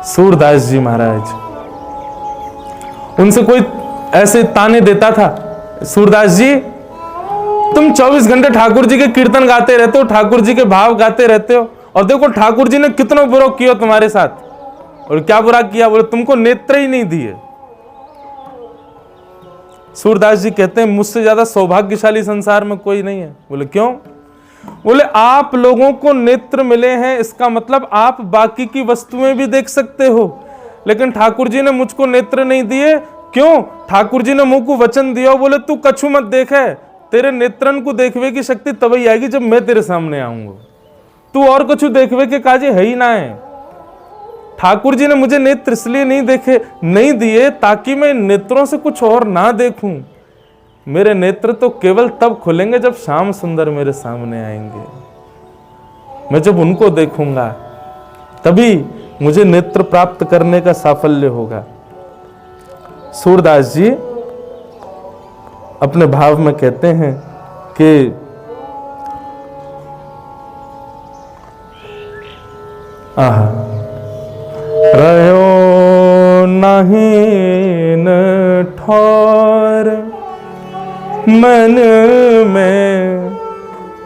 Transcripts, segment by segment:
सूरदास जी महाराज, उनसे कोई ऐसे ताने देता था, सूरदास जी तुम 24 घंटे ठाकुर जी के कीर्तन गाते रहते हो, ठाकुर जी के भाव गाते रहते हो, और देखो ठाकुर जी ने कितना बुरा किया तुम्हारे साथ। और क्या बुरा किया? बोले तुमको नेत्र ही नहीं दिए। सूरदास जी कहते हैं मुझसे ज्यादा सौभाग्यशाली संसार में कोई नहीं है। बोले क्यों? बोले आप लोगों को नेत्र मिले हैं, इसका मतलब आप बाकी की वस्तुएं भी देख सकते हो, लेकिन ठाकुर जी ने मुझको नेत्र नहीं दिए। क्यों? ठाकुर जी ने मुंह को वचन दिया, बोले तू कछु मत देखे, तेरे नेत्रन को देखवे की शक्ति तभी आएगी जब मैं तेरे सामने आऊंगा, तू और कछु देखवे के काजे है ही ना है। ठाकुर जी ने मुझे नेत्र इसलिए नहीं दिए ताकि मैं नेत्रों से कुछ और ना देखूं। मेरे नेत्र तो केवल तब खुलेंगे जब श्याम सुंदर मेरे सामने आएंगे। मैं जब उनको देखूंगा तभी मुझे नेत्र प्राप्त करने का साफल्य होगा। सूरदास जी अपने भाव में कहते हैं कि रहो नहीं न ठौर मन में,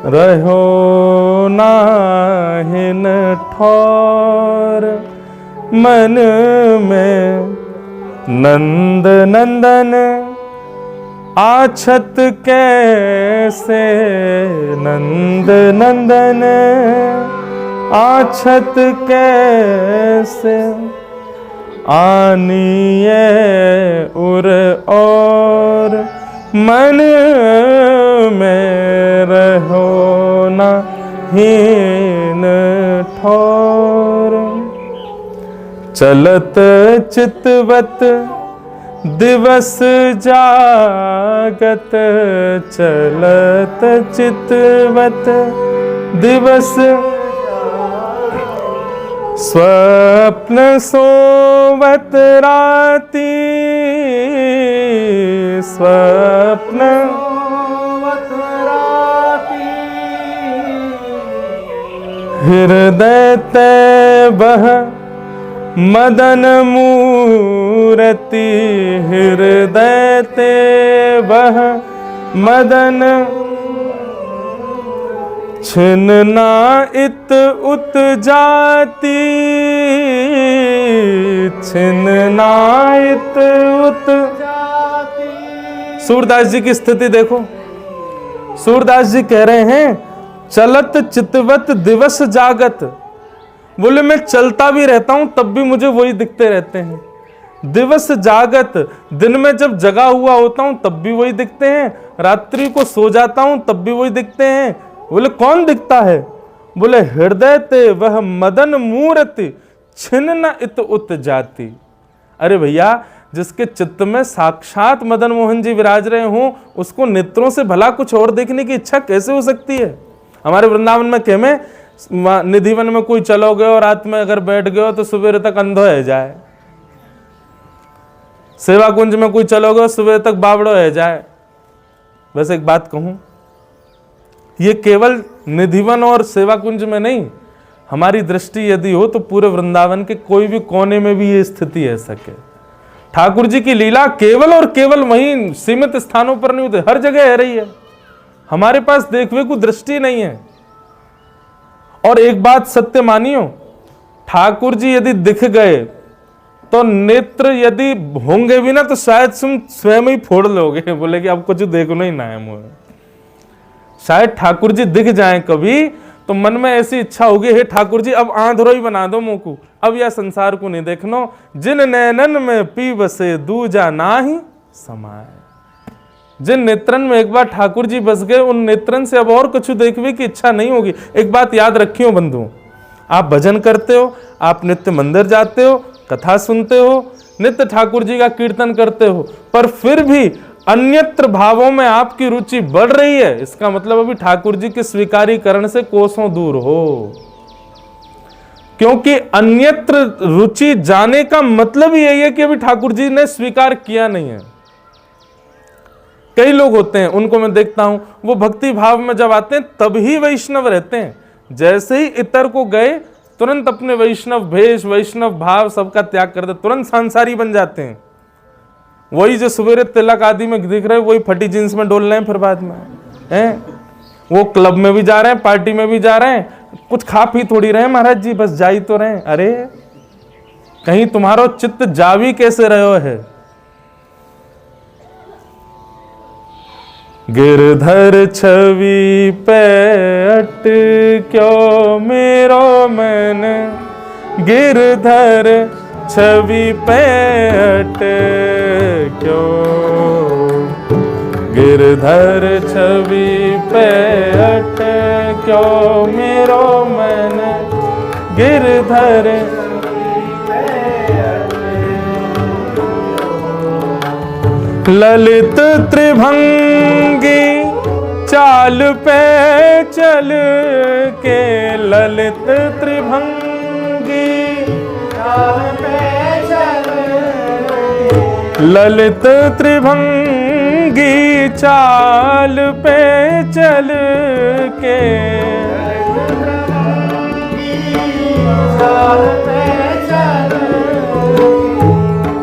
रहो नाही न ठौर मन में, नंद नंदन आछत कैसे, नंद नंदन आछत कैसे, आनिए उर और मन में, रहो ना हीन ठौर, चलत चितवत दिवस जागत, चलत चितवत दिवस, स्वप्न सोवत राती, स्वप्न सोवत राती, हृदय ते बह मदन मूरति, हृदय ते बह मदन, छिन्ना इत उत जाती, छिन्ना इत उत जाती। सूरदास जी की स्थिति देखो। सूरदास जी कह रहे हैं चलत चितवत दिवस जागत। बोले मैं चलता भी रहता हूं तब भी मुझे वही दिखते रहते हैं। दिवस जागत, दिन में जब जगा हुआ होता हूं तब भी वही दिखते हैं, रात्रि को सो जाता हूं तब भी वही दिखते हैं। बोले कौन दिखता है? बोले हृदय ते वह मदन मूर्ति, छिन्न इत उत जाति। अरे भैया, जिसके चित्त में साक्षात मदन मोहन जी विराज रहे हों, उसको नेत्रों से भला कुछ और देखने की इच्छा कैसे हो सकती है? हमारे वृंदावन में क्या में निधिवन में कोई चलो गए और रात में अगर बैठ गए तो सुबह तक अंधो है जाए, सेवा कुंज में कोई चलो गए सुबह तक बावड़ो है जाए। वैसे एक बात कहूं, ये केवल निधिवन और सेवा कुंज में नहीं, हमारी दृष्टि यदि हो तो पूरे वृंदावन के कोई भी कोने में भी ये स्थिति है सके। ठाकुर जी की लीला केवल और केवल वहीं सीमित स्थानों पर नहीं होती, हर जगह है रही है। हमारे पास देखने को दृष्टि नहीं है। और एक बात सत्य मानियो, ठाकुर जी यदि दिख गए तो नेत्र यदि होंगे भी ना तो शायद तुम स्वयं ही फोड़ लोगे, बोले कि अब कुछ देखना ही ना है मुझे। शायद ठाकुर जी दिख जाएं कभी तो मन में ऐसी इच्छा होगी, हे ठाकुर जी अब आंधरो ही बना दो मुंह को, अब यह संसार को नहीं देखनो। जिन नैनन में पी बसे दूजा ना ही समाए। जिन नेत्रन में एक बार ठाकुर जी बस गए, उन नेत्रन से अब और कुछ देखने की इच्छा नहीं होगी। एक बात याद रखियो बंधु, आप भजन करते हो, आप नित्य मंदिर जाते हो, कथा सुनते हो, नित्य ठाकुर जी का कीर्तन करते हो, पर फिर भी अन्यत्र भावों में आपकी रुचि बढ़ रही है, इसका मतलब अभी ठाकुर जी के स्वीकारीकरण से कोसों दूर हो। क्योंकि अन्यत्र रुचि जाने का मतलब ही यही है कि अभी ठाकुर जी ने स्वीकार किया नहीं है। कई लोग होते हैं, उनको मैं देखता हूं, वो भक्ति भाव में जब आते हैं तभी वैष्णव रहते हैं, जैसे ही इतर को गए तुरंत अपने वैष्णव भेष, वैष्णव भाव सबका त्याग कर दे, तुरंत सांसारी बन जाते हैं। वही जो सवेरे तिलक आदि में दिख रहे, वही फटी जींस में डोल रहे हैं फिर बाद में हैं। वो क्लब में भी जा रहे हैं, पार्टी में भी जा रहे हैं, कुछ खा पी थोड़ी रहे महाराज जी, बस जा ही तो रहे हैं। अरे कहीं तुम्हारो चित्त जावी कैसे रहो है। गिरधर छवि पे अटक्यो मेरो मन, गिरधर छवि पे अटक्यो, गिरधर छवि पे अटक्यो मेरो मन, गिरधर ललित त्रिभंगी चाल पे चल के, ललित त्रिभंगी चाल पे चल, ललित त्रिभंगी चाल पे चल के,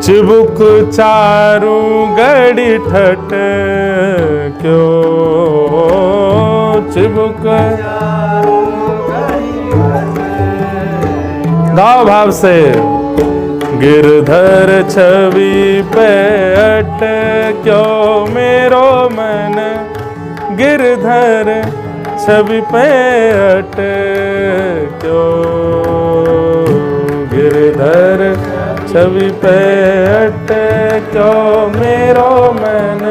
चिबुक चारू गड़ी ठट क्यों, चिबुक दाव भाव से। गिरधर छवि पे अटक्यो मेरो मन, गिरधर छवि पे अटक्यो, गिरधर छवि पे अटक्यो मेरो मन,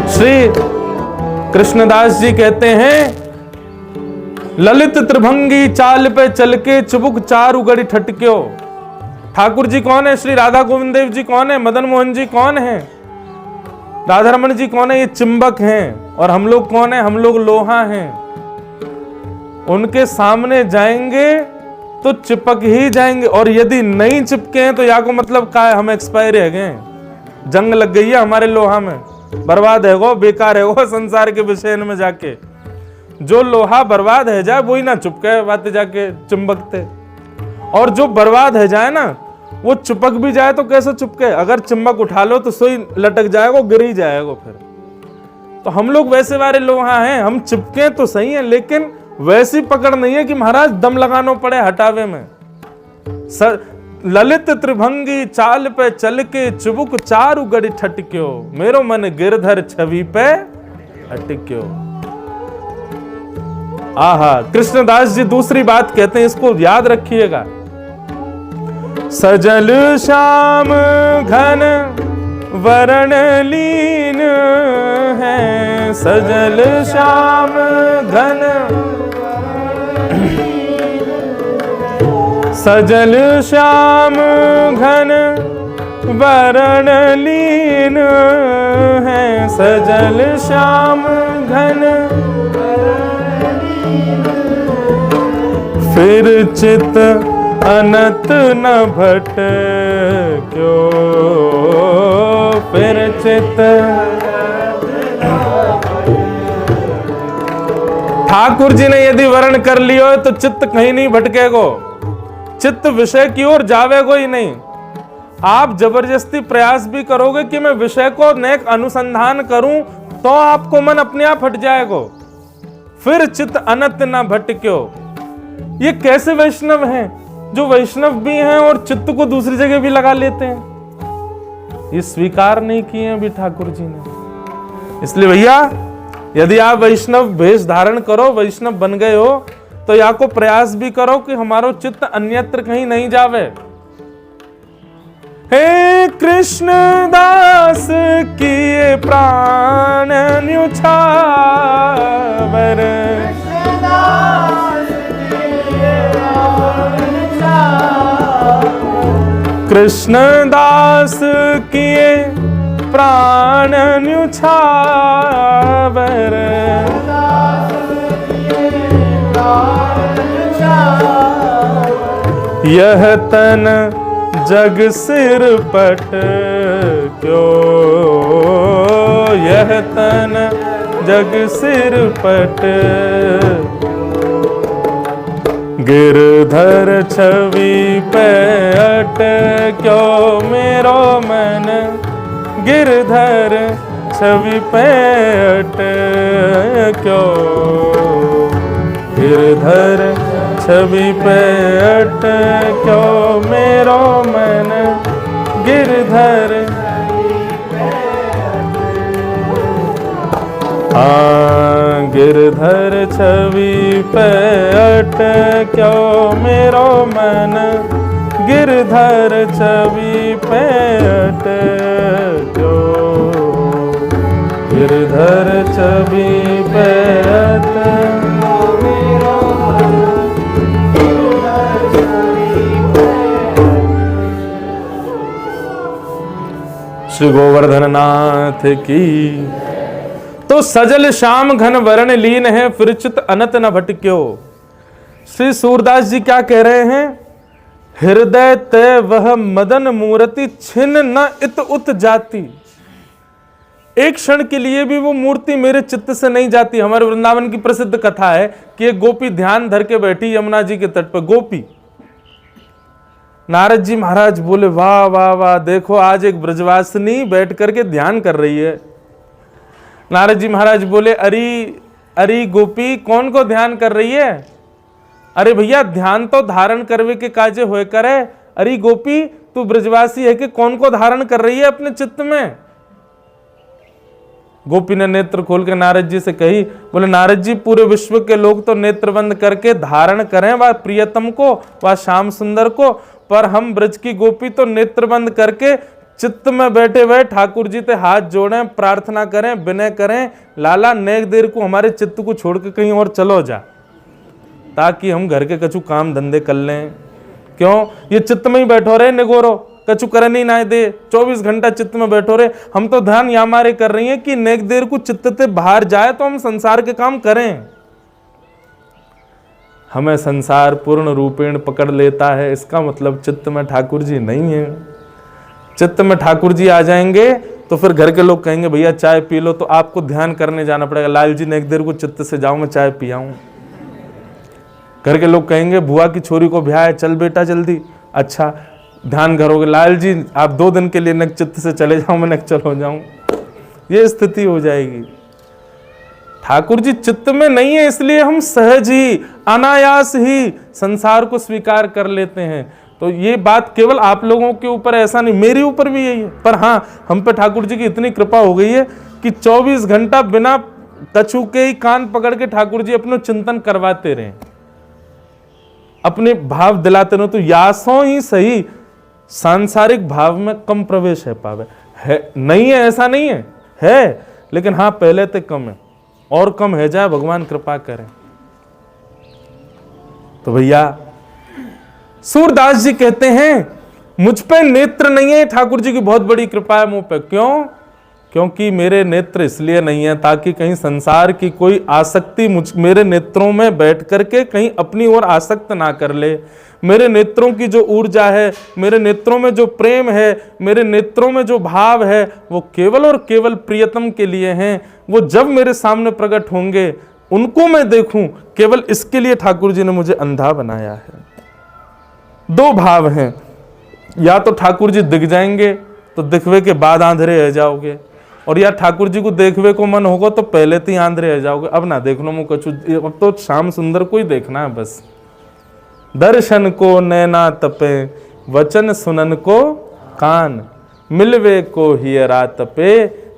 श्री कृष्णदास जी कहते हैं ललित त्रिभंगी चाल पे चल के चिबुक चारू गड़ी ठटक्यो। ठाकुर जी कौन है? श्री राधा गोविंद देव जी कौन है? मदन मोहन जी कौन है? राधा रमन जी कौन है? ये चिंबक हैं। और हम लोग कौन है? हम लोग लोहा हैं। उनके सामने जाएंगे तो चिपक ही जाएंगे, और यदि नहीं चिपके हैं तो या को मतलब का है, हम एक्सपायर रह गए, जंग लग गई है हमारे लोहा में, बर्बाद है वो, बेकार है वो संसार के विषय में जाके। जो लोहा बर्बाद है जाए वही ना चुपके बातें जाके चिंबकते, और जो बर्बाद है जाए ना वो चिपक भी जाए तो कैसे चुपके? अगर चिंबक उठा लो तो सोई लटक जाएगा, गिर ही जाएगा फिर। तो हम लोग वैसे वाले लोहा हैं, हम चिपके तो सही है लेकिन वैसी पकड़ नहीं है कि महाराज दम लगाना पड़े हटावे में। ललित त्रिभंगी चाल पे चल के चिबुक चारू गड़ी ठटक्यो, मेरो मन गिरधर छवि पे अटक्यो। आहा, कृष्णदास जी दूसरी बात कहते हैं, इसको याद रखिएगा। सजल श्याम घन वरण लीन है, सजल श्याम घन, सजल श्याम घन वरण लीन है, सजल श्याम घन, फिर चित अनत न भटक्यो, फिर चित। ठाकुर जी ने यदि वर्ण कर लियो तो चित्त कहीं नहीं भटकेगो, चित्त विषय की ओर जावेगो ही नहीं। आप जबरदस्ती प्रयास भी करोगे कि मैं विषय को नेक अनुसंधान करूं तो आपको मन अपने आप हट जाएगो। फिर चित्त अनत न भटक्यो, ये कैसे वैष्णव हैं जो वैष्णव भी हैं और चित्त को दूसरी जगह भी लगा लेते हैं? ये स्वीकार नहीं किए अभी ठाकुर जी ने। इसलिए भैया यदि आप वैष्णव वेश धारण करो, वैष्णव बन गए हो, तो या को प्रयास भी करो कि हमारो चित्त अन्यत्र कहीं नहीं जावे। हे कृष्ण दास किए प्राण न्युछावर, कृष्ण दास किए प्राण न्युछावर, यह तन जग सिर पट क्यों, यह तन जग सिर पट। गिरधर छवि पे अटक्यो मेरो मन, गिरधर छवि पे अटक्यो। गिरधर छवि पे अटक्यो मेरो मन, गिरधर। गिरधर छवि पे अटक्यो मेरो मन, गिरधर छवि पे अटक्यो। गिरधर छवि पे अटक्यो मेरो मन, गिरधर छवि पे। श्री गोवर्धन नाथ की। तो सजल श्याम घन वर्ण लीन है, फिर चित अनत न भटक्यो। श्री सूरदास जी क्या कह रहे हैं? हृदय ते वह मदन मूर्ति, छिन्न न इत उत जाती। एक क्षण के लिए भी वो मूर्ति मेरे चित्त से नहीं जाती। हमारे वृंदावन की प्रसिद्ध कथा है कि एक गोपी ध्यान धर के बैठी यमुना जी के तट पर। गोपी, नारद जी महाराज बोले वाह वाह वाह, देखो आज एक ब्रजवासिनी बैठ करके ध्यान कर रही है। नारद जी महाराज बोले अरे अरे गोपी, कौन को ध्यान कर रही है? अरे भैया, ध्यान तो धारण करवे के काजे होए करे। अरे गोपी, तू ब्रजवासी है कि कौन को धारण कर रही है अपने चित्त में? गोपी ने नेत्र खोल के नारद जी से कही, बोले नारद जी, पूरे विश्व के लोग तो नेत्र बंद करके धारण करें वह प्रियतम को, वह श्याम सुंदर को, पर हम ब्रज की गोपी तो नेत्र बंद करके चित्त में बैठे हुए ठाकुर जी से हाथ जोड़ें, प्रार्थना करें, विनय करें, लाला नेक देर को हमारे चित्त को छोड़ के कहीं और चलो जा, ताकि हम घर के कछु काम धंधे कर लें। क्यों? ये चित्त में ही बैठो रहे निगोरो, कछु करन ही ना दे, 24 घंटा चित्त में बैठो रहे। हम तो ध्यान या मारे कर रही हैं कि नेक देर को चित्त से बाहर जाए तो हम संसार के काम करें। हमें संसार पूर्ण रूपेण पकड़ लेता है, इसका मतलब चित्त में ठाकुर जी नहीं है। चित्त में ठाकुर जी आ जाएंगे तो फिर घर के लोग कहेंगे भैया चाय पी लो, तो आपको ध्यान करने जाना पड़ेगा। लाल जी ने एक देर को चित्त से जाऊं, मैं चाय पियाऊं। घर के लोग कहेंगे बुआ की छोरी को ब्याह है, चल बेटा जल्दी। अच्छा, ध्यान करोगे, लाल जी आप 2 दिन के लिए नक चित्त से चले जाओ, मैं नक चल हो जाऊं। ये स्थिति हो जाएगी। ठाकुर जी चित्त में नहीं है, इसलिए हम सहज ही अनायास ही संसार को स्वीकार कर लेते हैं। तो ये बात केवल आप लोगों के ऊपर ऐसा नहीं, मेरे ऊपर भी यही है। पर हाँ, हम पे ठाकुर जी की इतनी कृपा हो गई है कि 24 घंटा बिना कछु के ही कान पकड़ के ठाकुर जी अपना चिंतन करवाते रहे, अपने भाव दिलाते रहे। तो यासों ही सही सांसारिक भाव में कम प्रवेश है पावे है, नहीं है ऐसा नहीं है, लेकिन हाँ पहले तो कम है, और कम है जाए, भगवान कृपा करें। तो भैया सूरदास जी कहते हैं मुझ पे नेत्र नहीं है, ठाकुर जी की बहुत बड़ी कृपा है मुंह पे। क्यों? क्योंकि मेरे नेत्र इसलिए नहीं है ताकि कहीं संसार की कोई आसक्ति मेरे नेत्रों में बैठ करके कहीं अपनी ओर आसक्त ना कर ले। मेरे नेत्रों की जो ऊर्जा है, मेरे नेत्रों में जो प्रेम है, मेरे नेत्रों में जो भाव है, वो केवल और केवल प्रियतम के लिए हैं। वो जब मेरे सामने प्रकट होंगे उनको मैं देखूं, केवल इसके लिए ठाकुर जी ने मुझे अंधा बनाया है। 2 भाव हैं, या तो ठाकुर जी दिख जाएंगे तो दिखवे के बाद आंधळे रह जाओगे, और या ठाकुर जी को देखवे को मन होगा तो पहले तो ही आंधळे रह जाओगे। अब ना देखना मुझे कछु, अब तो श्याम सुंदर को ही देखना है बस। दर्शन को नैना तपे, वचन सुनन को कान, मिलवे को हियरा तपे,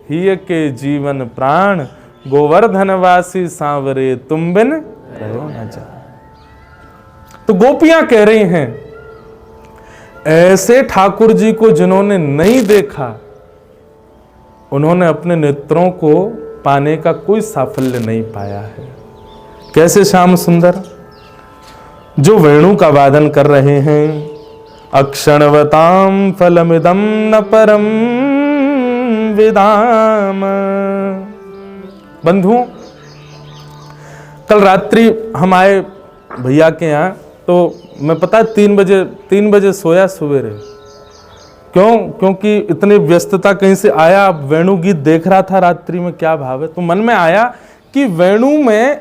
हिय के जीवन प्राण, गोवर्धनवासी सांवरे तुम बिन रहो न जा। तो गोपियां कह रही हैं ऐसे ठाकुर जी को जिन्होंने नहीं देखा, उन्होंने अपने नेत्रों को पाने का कोई साफल्य नहीं पाया है। कैसे श्याम सुंदर जो वेणु का वादन कर रहे हैं, अक्षणवताम फलमिदम न परम विदाम। बंधुओं, कल रात्रि हम आए भैया के यहाँ, तो मैं पता 3 बजे सोया सवेरे, क्यों? क्योंकि इतनी व्यस्तता कहीं से आया, वेणु गीत देख रहा था रात्रि में, क्या भाव है, तो मन में आया कि वेणु में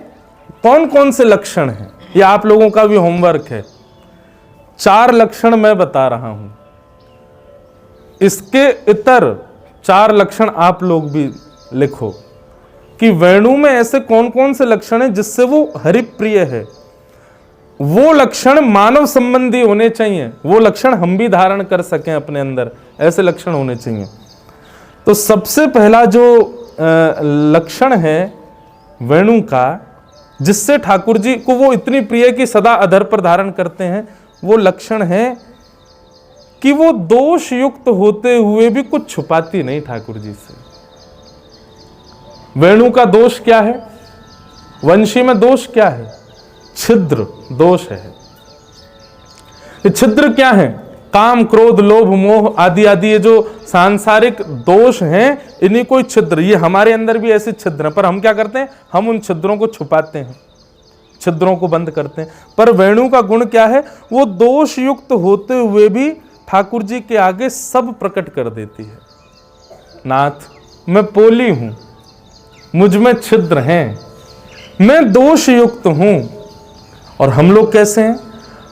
कौन कौन से लक्षण हैं। ये आप लोगों का भी होमवर्क है। 4 लक्षण मैं बता रहा हूं, इसके इतर 4 लक्षण आप लोग भी लिखो कि वेणु में ऐसे कौन कौन से लक्षण हैं जिससे वो हरिप्रिय है। वो लक्षण मानव संबंधी होने चाहिए, वो लक्षण हम भी धारण कर सकें अपने अंदर, ऐसे लक्षण होने चाहिए। तो सबसे पहला जो लक्षण है वेणु का, जिससे ठाकुर जी को वो इतनी प्रिय कि सदा अधर पर धारण करते हैं, वो लक्षण है कि वो दोष युक्त होते हुए भी कुछ छुपाती नहीं ठाकुर जी से। वेणु का दोष क्या है? वंशी में दोष क्या है? छिद्र दोष है। ये छिद्र क्या है? काम, क्रोध, लोभ, मोह आदि आदि ये जो सांसारिक दोष हैं, इन्हीं कोई छिद्र, ये हमारे अंदर भी ऐसे छिद्र हैं, पर हम क्या करते हैं? हम उन छिद्रों को छुपाते हैं, छिद्रों को बंद करते हैं। पर वेणु का गुण क्या है? वो दोष युक्त होते हुए भी ठाकुर जी के आगे सब प्रकट कर देती है। नाथ, मैं पोली हूं, मुझ में छिद्र हैं, मैं दोष युक्त हूं। और हम लोग कैसे हैं?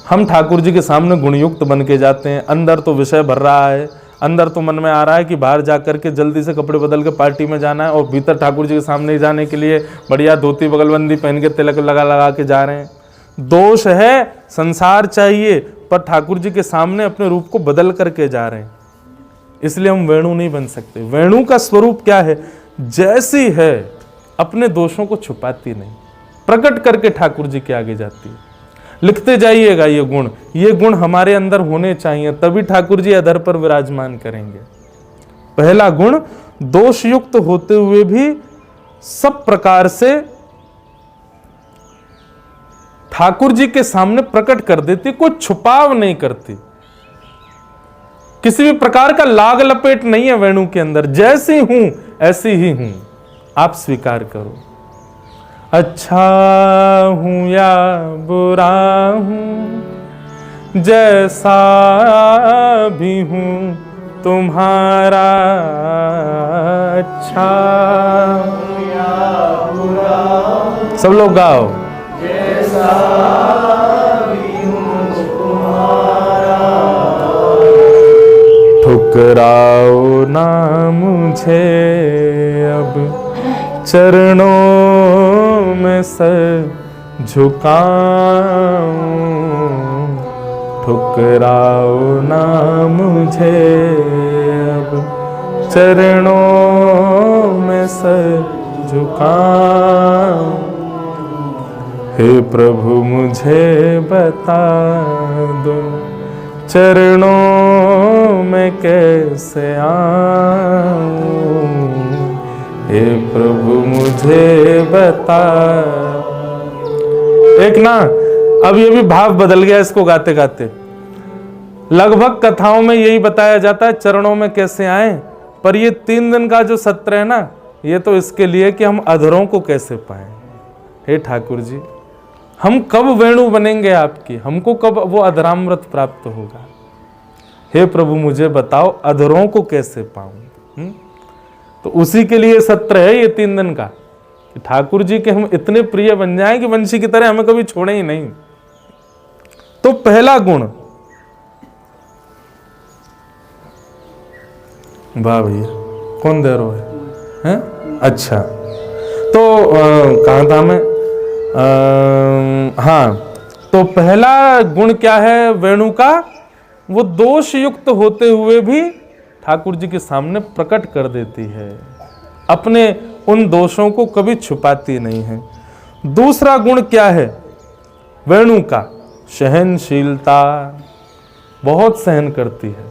हम ठाकुर जी के सामने गुणयुक्त बन के जाते हैं। अंदर तो विषय भर रहा है, अंदर तो मन में आ रहा है कि बाहर जाकर के जल्दी से कपड़े बदल के पार्टी में जाना है, और भीतर ठाकुर जी के सामने जाने के लिए बढ़िया धोती बगलबंदी पहन के तिलक लगा लगा के जा रहे हैं। दोष है, संसार चाहिए, पर ठाकुर जी के सामने अपने रूप को बदल करके जा रहे हैं। इसलिए हम वेणु नहीं बन सकते। वेणु का स्वरूप क्या है? जैसी है अपने दोषों को छुपाती नहीं, प्रकट करके ठाकुर जी के आगे जाती है। लिखते जाइएगा ये गुण हमारे अंदर होने चाहिए, तभी ठाकुर जी अधर पर विराजमान करेंगे। पहला गुण, दोष युक्त होते हुए भी सब प्रकार से ठाकुर जी के सामने प्रकट कर देती, कोई छुपाव नहीं करती, किसी भी प्रकार का लाग लपेट नहीं है वेणु के अंदर। जैसी हूं ऐसी ही हूं, आप स्वीकार करो। अच्छा हूं या बुरा हूं, जैसा भी हूं तुम्हारा अच्छा हूं या बुरा, सब लोग गाओ। जैसा भी हूं तुम्हारा, ठुकराओ ना मुझे अब चरणों में सर झुकाऊं, ठुकराओ ना मुझे अब चरणों में सर झुकाऊं। हे प्रभु मुझे बता दो चरणों में कैसे आऊं, हे प्रभु मुझे बता। एक ना, अब ये भी भाव बदल गया इसको गाते गाते। लगभग कथाओं में यही बताया जाता है चरणों में कैसे आए, पर ये 3 दिन का जो सत्र है ना, ये तो इसके लिए कि हम अधरों को कैसे पाएं। हे ठाकुर जी, हम कब वेणु बनेंगे आपकी? हमको कब वो अधरामृत प्राप्त होगा? हे प्रभु मुझे बताओ अधरों को कैसे पाऊं। तो उसी के लिए सत्र है ये 3 दिन का, कि ठाकुर जी के हम इतने प्रिय बन जाएं कि वंशी की तरह हमें कभी छोड़े ही नहीं। तो पहला गुण, वाह भैया, कौन दे रहा है? अच्छा, तो कहाँ था मैं? हाँ, तो पहला गुण क्या है वेणु का? वो दोष युक्त होते हुए भी ठाकुर जी के सामने प्रकट कर देती है, अपने उन दोषों को कभी छुपाती नहीं है। दूसरा गुण क्या है वेणु का? सहनशीलता, बहुत सहन करती है।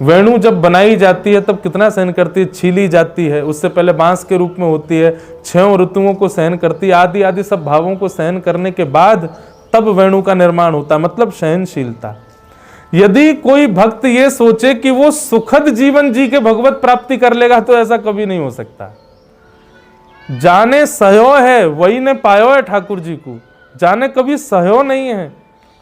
वेणु जब बनाई जाती है तब कितना सहन करती है, छीली जाती है, उससे पहले बांस के रूप में होती है, 6 ऋतुओं को सहन करती है, आदि आदि सब भावों को सहन करने के बाद तब वेणु का निर्माण होता है, मतलब सहनशीलता। यदि कोई भक्त ये सोचे कि वो सुखद जीवन जी के भगवत प्राप्ति कर लेगा तो ऐसा कभी नहीं हो सकता। जाने सहयो है वही ने पायो है ठाकुर जी को, जाने कभी सहयो नहीं है।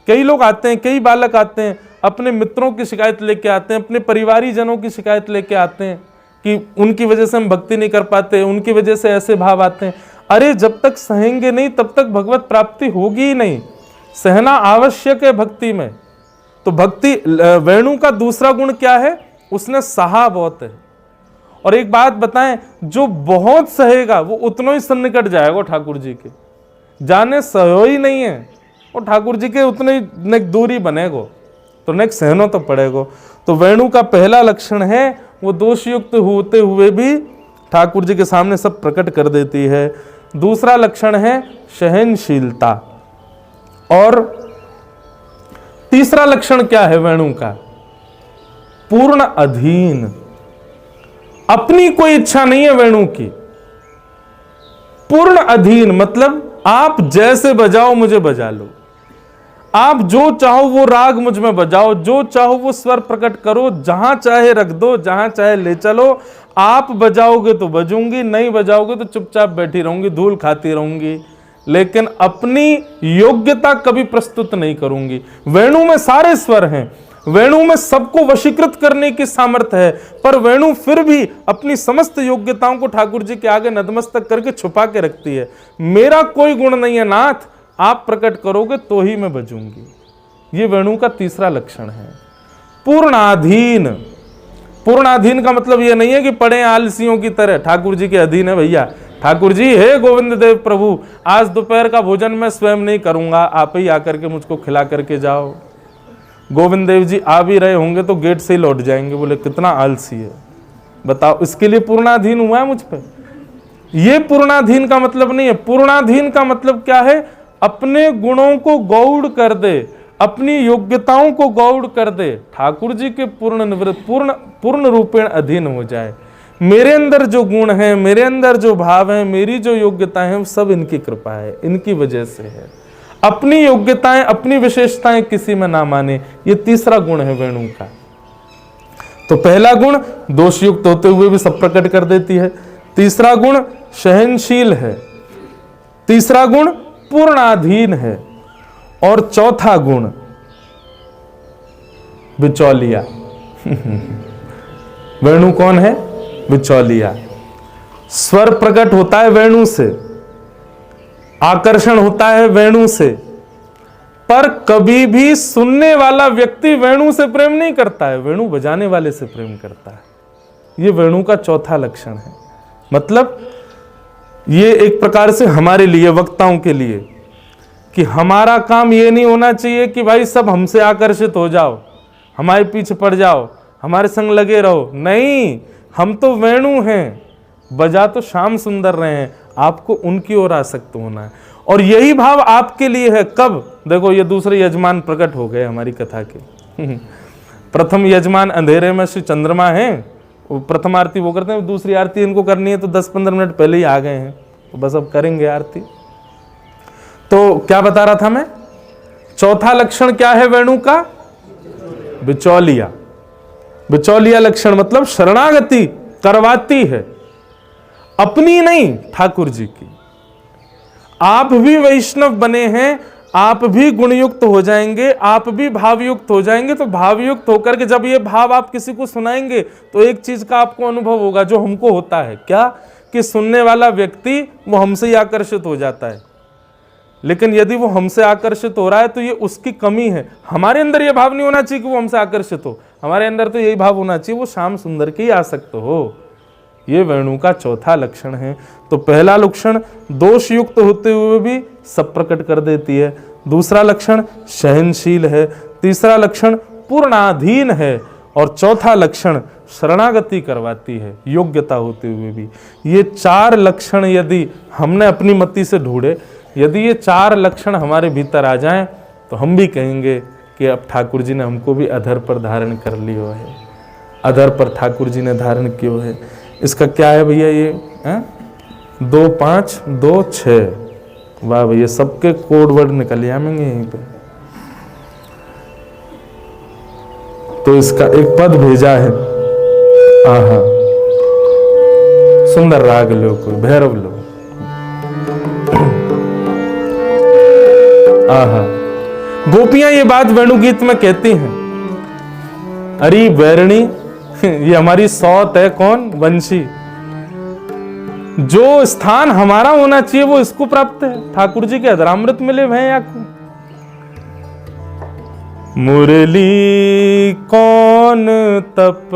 कई लोग आते हैं, कई बालक आते हैं, अपने मित्रों की शिकायत लेके आते हैं, अपने परिवारी जनों की शिकायत लेके आते हैं कि उनकी वजह से हम भक्ति नहीं कर पाते, उनकी वजह से ऐसे भाव आते हैं। अरे जब तक सहेंगे नहीं तब तक भगवत प्राप्ति होगी ही नहीं। सहना आवश्यक है भक्ति में। तो भक्ति वेणु का दूसरा गुण क्या है? उसने सहा बहुत है। और एक बात बताएं, जो बहुत सहेगा वो उतना ही सन्निकट जाएगा ठाकुर जी के, जाने सहो ही नहीं है वो ठाकुर जी के उतने ही नेक दूरी बनेगो, तो नेक सहनो तो पड़ेगो। तो वेणु का पहला लक्षण है वो दोषयुक्त होते हुए भी ठाकुर जी के सामने सब प्रकट कर देती है। दूसरा लक्षण है सहनशीलता। और तीसरा लक्षण क्या है वेणु का? पूर्ण अधीन। अपनी कोई इच्छा नहीं है वेणु की, पूर्ण अधीन मतलब आप जैसे बजाओ मुझे बजा लो, आप जो चाहो वो राग मुझ में बजाओ, जो चाहो वो स्वर प्रकट करो, जहां चाहे रख दो, जहां चाहे ले चलो। आप बजाओगे तो बजूंगी, नहीं बजाओगे तो चुपचाप बैठी रहूंगी, धूल खाती रहूंगी, लेकिन अपनी योग्यता कभी प्रस्तुत नहीं करूंगी। वेणु में सारे स्वर हैं, वेणु में सबको वशीकृत करने की सामर्थ्य है, पर वेणु फिर भी अपनी समस्त योग्यताओं को ठाकुर जी के आगे नतमस्तक करके छुपा के रखती है। मेरा कोई गुण नहीं है नाथ, आप प्रकट करोगे तो ही मैं बजूंगी। ये वेणु का तीसरा लक्षण है, पूर्णाधीन। पूर्णाधीन का मतलब ये नहीं है कि पड़े आलसियों की तरह ठाकुर जी के अधीन है। भैया ठाकुर जी, हे गोविंद देव प्रभु, आज दोपहर का भोजन मैं स्वयं नहीं करूंगा, आप ही आकर के मुझको खिला करके जाओ। गोविंद देव जी आ भी रहे होंगे तो गेट से ही लौट जाएंगे, बोले कितना आलसी है बताओ, इसके लिए पूर्णाधीन हुआ है मुझ पर। ये पूर्णाधीन का मतलब नहीं है। पूर्णाधीन का मतलब क्या है? अपने गुणों को गौड़ कर दे, अपनी योग्यताओं को गौड़ कर दे, ठाकुर जी के पूर्ण निवृत्त पूर्ण रूपेण अधीन हो जाए। मेरे अंदर जो गुण है, मेरे अंदर जो भाव है, मेरी जो योग्यताएं हैं, सब इनकी कृपा है, इनकी वजह से है। अपनी योग्यताएं, अपनी विशेषताएं किसी में ना माने, ये तीसरा गुण है वेणु का। तो पहला गुण दोषयुक्त होते हुए भी सब प्रकट कर देती है, तीसरा गुण सहनशील है, तीसरा गुण पूर्णाधीन है, और चौथा गुण बिचौलिया। वेणु कौन है? बिचौलिया। स्वर प्रकट होता है वेणु से, आकर्षण होता है वेणु से, पर कभी भी सुनने वाला व्यक्ति वेणु से प्रेम नहीं करता है, वेणु बजाने वाले से प्रेम करता है। ये वेणु का चौथा लक्षण है। मतलब ये एक प्रकार से हमारे लिए, वक्ताओं के लिए, कि हमारा काम ये नहीं होना चाहिए कि भाई सब हमसे आकर्षित हो जाओ, हमारे पीछे पड़ जाओ, हमारे संग लगे रहो। नहीं, हम तो वेणु हैं, बजा तो श्याम सुंदर रहे हैं, आपको उनकी ओर आसक्त होना है। और यही भाव आपके लिए है। कब? देखो ये दूसरे यजमान प्रकट हो गए हमारी कथा के। प्रथम यजमान अंधेरे में श्री चंद्रमा हैं, प्रथम आरती वो करते हैं, दूसरी आरती इनको करनी है तो 10-15 मिनट पहले ही आ गए हैं, तो बस अब करेंगे आरती। तो क्या बता रहा था मैं? चौथा लक्षण क्या है वेणु का? बिचौलिया। बिचौलिया लक्षण मतलब शरणागति करवाती है, अपनी नहीं, ठाकुर जी की। आप भी वैष्णव बने हैं, आप भी गुणयुक्त हो जाएंगे, आप भी भावयुक्त हो जाएंगे। तो भावयुक्त होकर के जब ये भाव आप किसी को सुनाएंगे तो एक चीज का आपको अनुभव होगा जो हमको होता है, क्या? कि सुनने वाला व्यक्ति वो हमसे ही आकर्षित हो जाता है। लेकिन यदि वो हमसे आकर्षित हो रहा है तो ये उसकी कमी है। हमारे अंदर ये भाव नहीं होना चाहिए कि वो हमसे आकर्षित हो, हमारे अंदर तो यही भाव होना चाहिए वो श्याम सुंदर के ही आसक्त हो। ये वेणु का चौथा लक्षण है। तो पहला लक्षण दोष युक्त होते हुए भी सब प्रकट कर देती है, दूसरा लक्षण सहनशील है, तीसरा लक्षण पूर्णाधीन है, और चौथा लक्षण शरणागति करवाती है योग्यता होते हुए भी। ये चार लक्षण यदि हमने अपनी मति से ढूंढे, यदि ये चार लक्षण हमारे भीतर आ जाएं तो हम भी कहेंगे कि अब ठाकुर जी ने हमको भी अधर पर धारण कर लियो है, अधर पर ठाकुर जी ने धारण किया है। इसका क्या है भैया? ये 2 5 2 6, वाह भैया, सबके कोड वर्ड निकल आएंगे यहीं पे। तो इसका एक पद भेजा है, आहा, सुंदर राग लो, कोई भैरव लो, आहा। गोपियां ये बात वेणु गीत में कहती हैं अरे बैरणी, ये हमारी सौत है। कौन? वंशी। जो स्थान हमारा होना चाहिए वो इसको प्राप्त है। ठाकुर जी के अधरामृत मिले भय आपको। मुरली कौन तप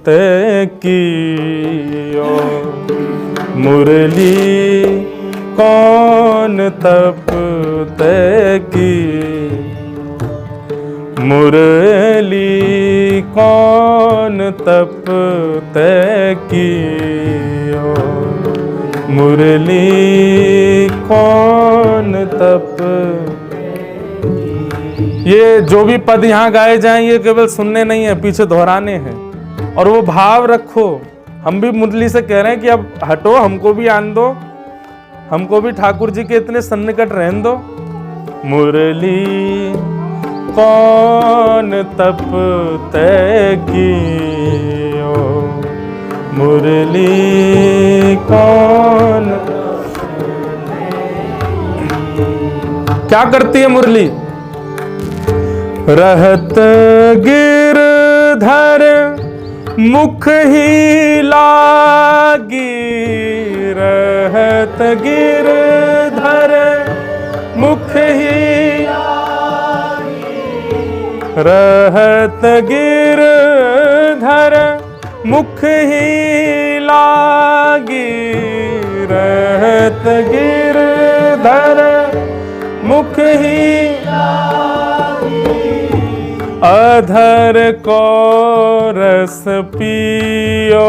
तय कियो, मुरली कौन तप तय की, मुरली कौन तप तय कियो, मुरली कौन तप। ये जो भी पद यहाँ गाए जाएं ये केवल सुनने नहीं है, पीछे दोहराने हैं। और वो भाव रखो। हम भी मुरली से कह रहे हैं कि अब हटो, हमको भी आन दो, हमको भी ठाकुर जी के इतने सन्निकट रहने दो। मुरली कौन तप तय कियो, मुरली कौन। क्या करती है मुरली? रहत गिरधर मुख ही लागी, रहत गिरधर मुख ही, रहत गिरधर मुख ही लागी, रहत गिरधर मुख ही, अधर को रस पियो,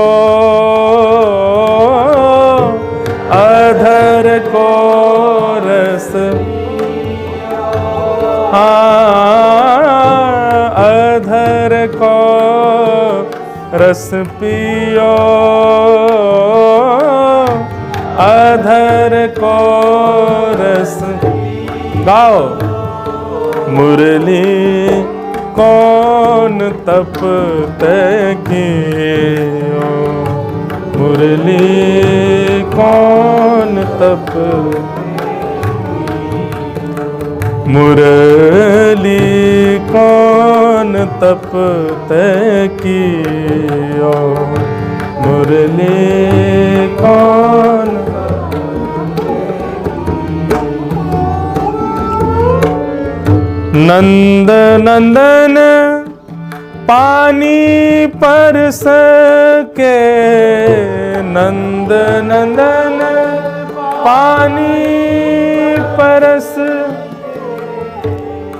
अधर को रस, अधर को रस पियो, अधर को रस। गाओ। मुरली कौन तप तय कियो, मुरली कौन तप, मुरली कौन तप तय कियो, मुरली कौन। नंद नंदन पानी परस के, नंद नंदन पानी परस,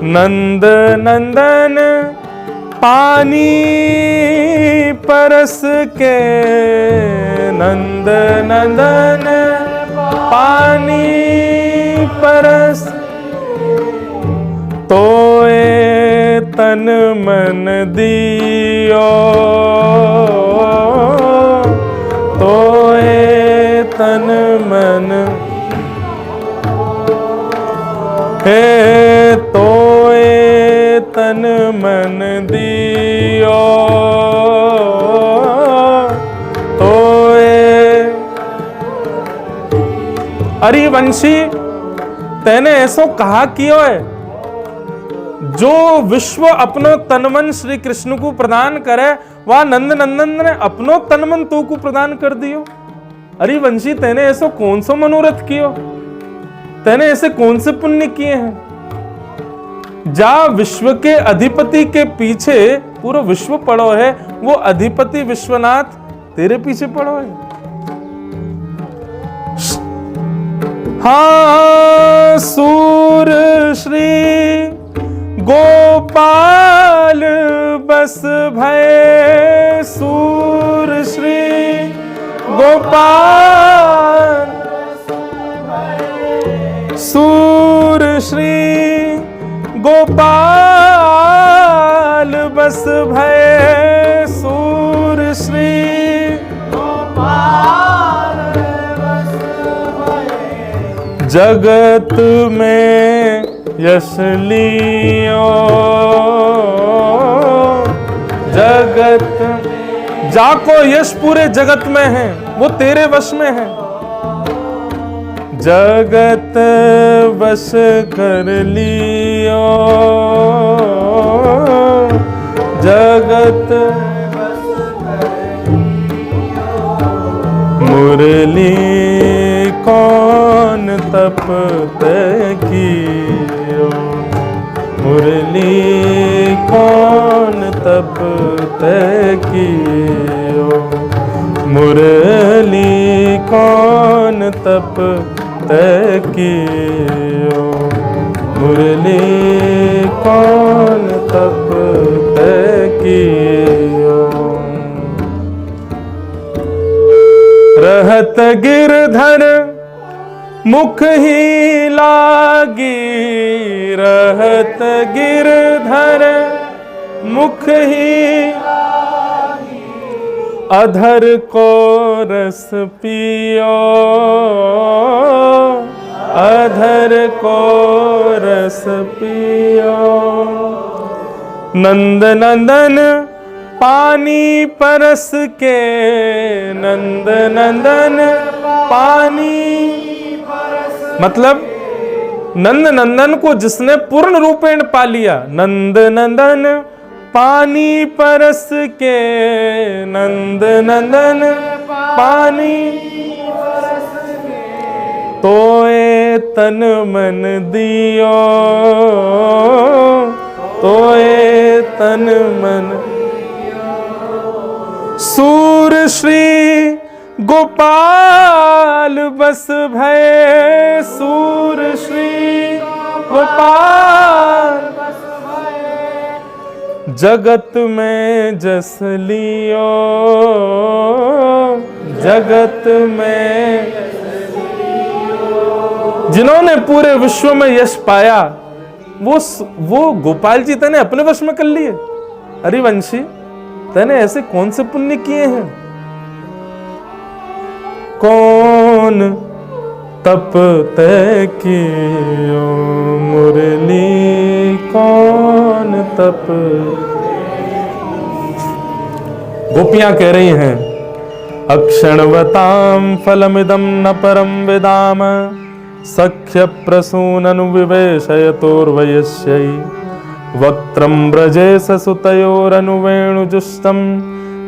नंद नंदन पानी परस के, नंद नंदन पानी परस, तोए तन मन दियो, तोए तन मन, हे तोए तन मन दियो, तोए। अरे वंशी, तेने ऐसो कहा कियो है, जो विश्व अपनो तनमन श्री कृष्ण को प्रदान करे, वह नंद नंदन ने अपनो तनमन तो को प्रदान कर दियो। अरे वंशी, तेने ऐसो कौन सा मनोरथ कियो, तेने ऐसे कौन से पुण्य किए हैं? जा विश्व के अधिपति के पीछे पूरा विश्व पड़ो है, वो अधिपति विश्वनाथ तेरे पीछे पड़ो है। हाँ सूर श्री गोपाल बस भय, सूर श्री गोपाल, सूर श्री गोपाल बस भय, सूर श्री गोपाल बस भय। जगत में यश लियो, जगत जाको यश पूरे जगत में है, वो तेरे वश में है। जगत वश कर लियो, जगत मुरली कौन तप तै कियो, मुरली कौन तप तै कियो, मुरली कौन तप तै कियो, मुरली कौन तप तै कियो। रहत गिरधर मुख ही लागी, रहत गिरधर मुख ही अधर को रस पियो, अधर को रस पियो, नंद नंदन पानी परस के, नंद नंदन पानी, मतलब नंद नंदन को जिसने पूर्ण रूपेण पा लिया, नंद नंदन पानी परस के, नंद नंदन पानी तोए तन मन दियो, तोए तन मन, सूर श्री गोपाल बस भय, सूर श्री गोपाल बस भय, जगत में जस लियो, जगत में, जिन्होंने पूरे विश्व में यश पाया वो गोपाल जी तने अपने वश में कर लिए। अरे वंशी, तने ऐसे कौन से पुण्य किए हैं? कौन तप तै कियो, मुरली कौन तप। गोपियां कह रही हैं, अक्षणवताम फलमिदं न परम विदाम, सख्य प्रसूननु विवेशयतोर्वयस्यै, वक्त्रं ब्रजेश सुतयोरनुवेणुजुष्टं,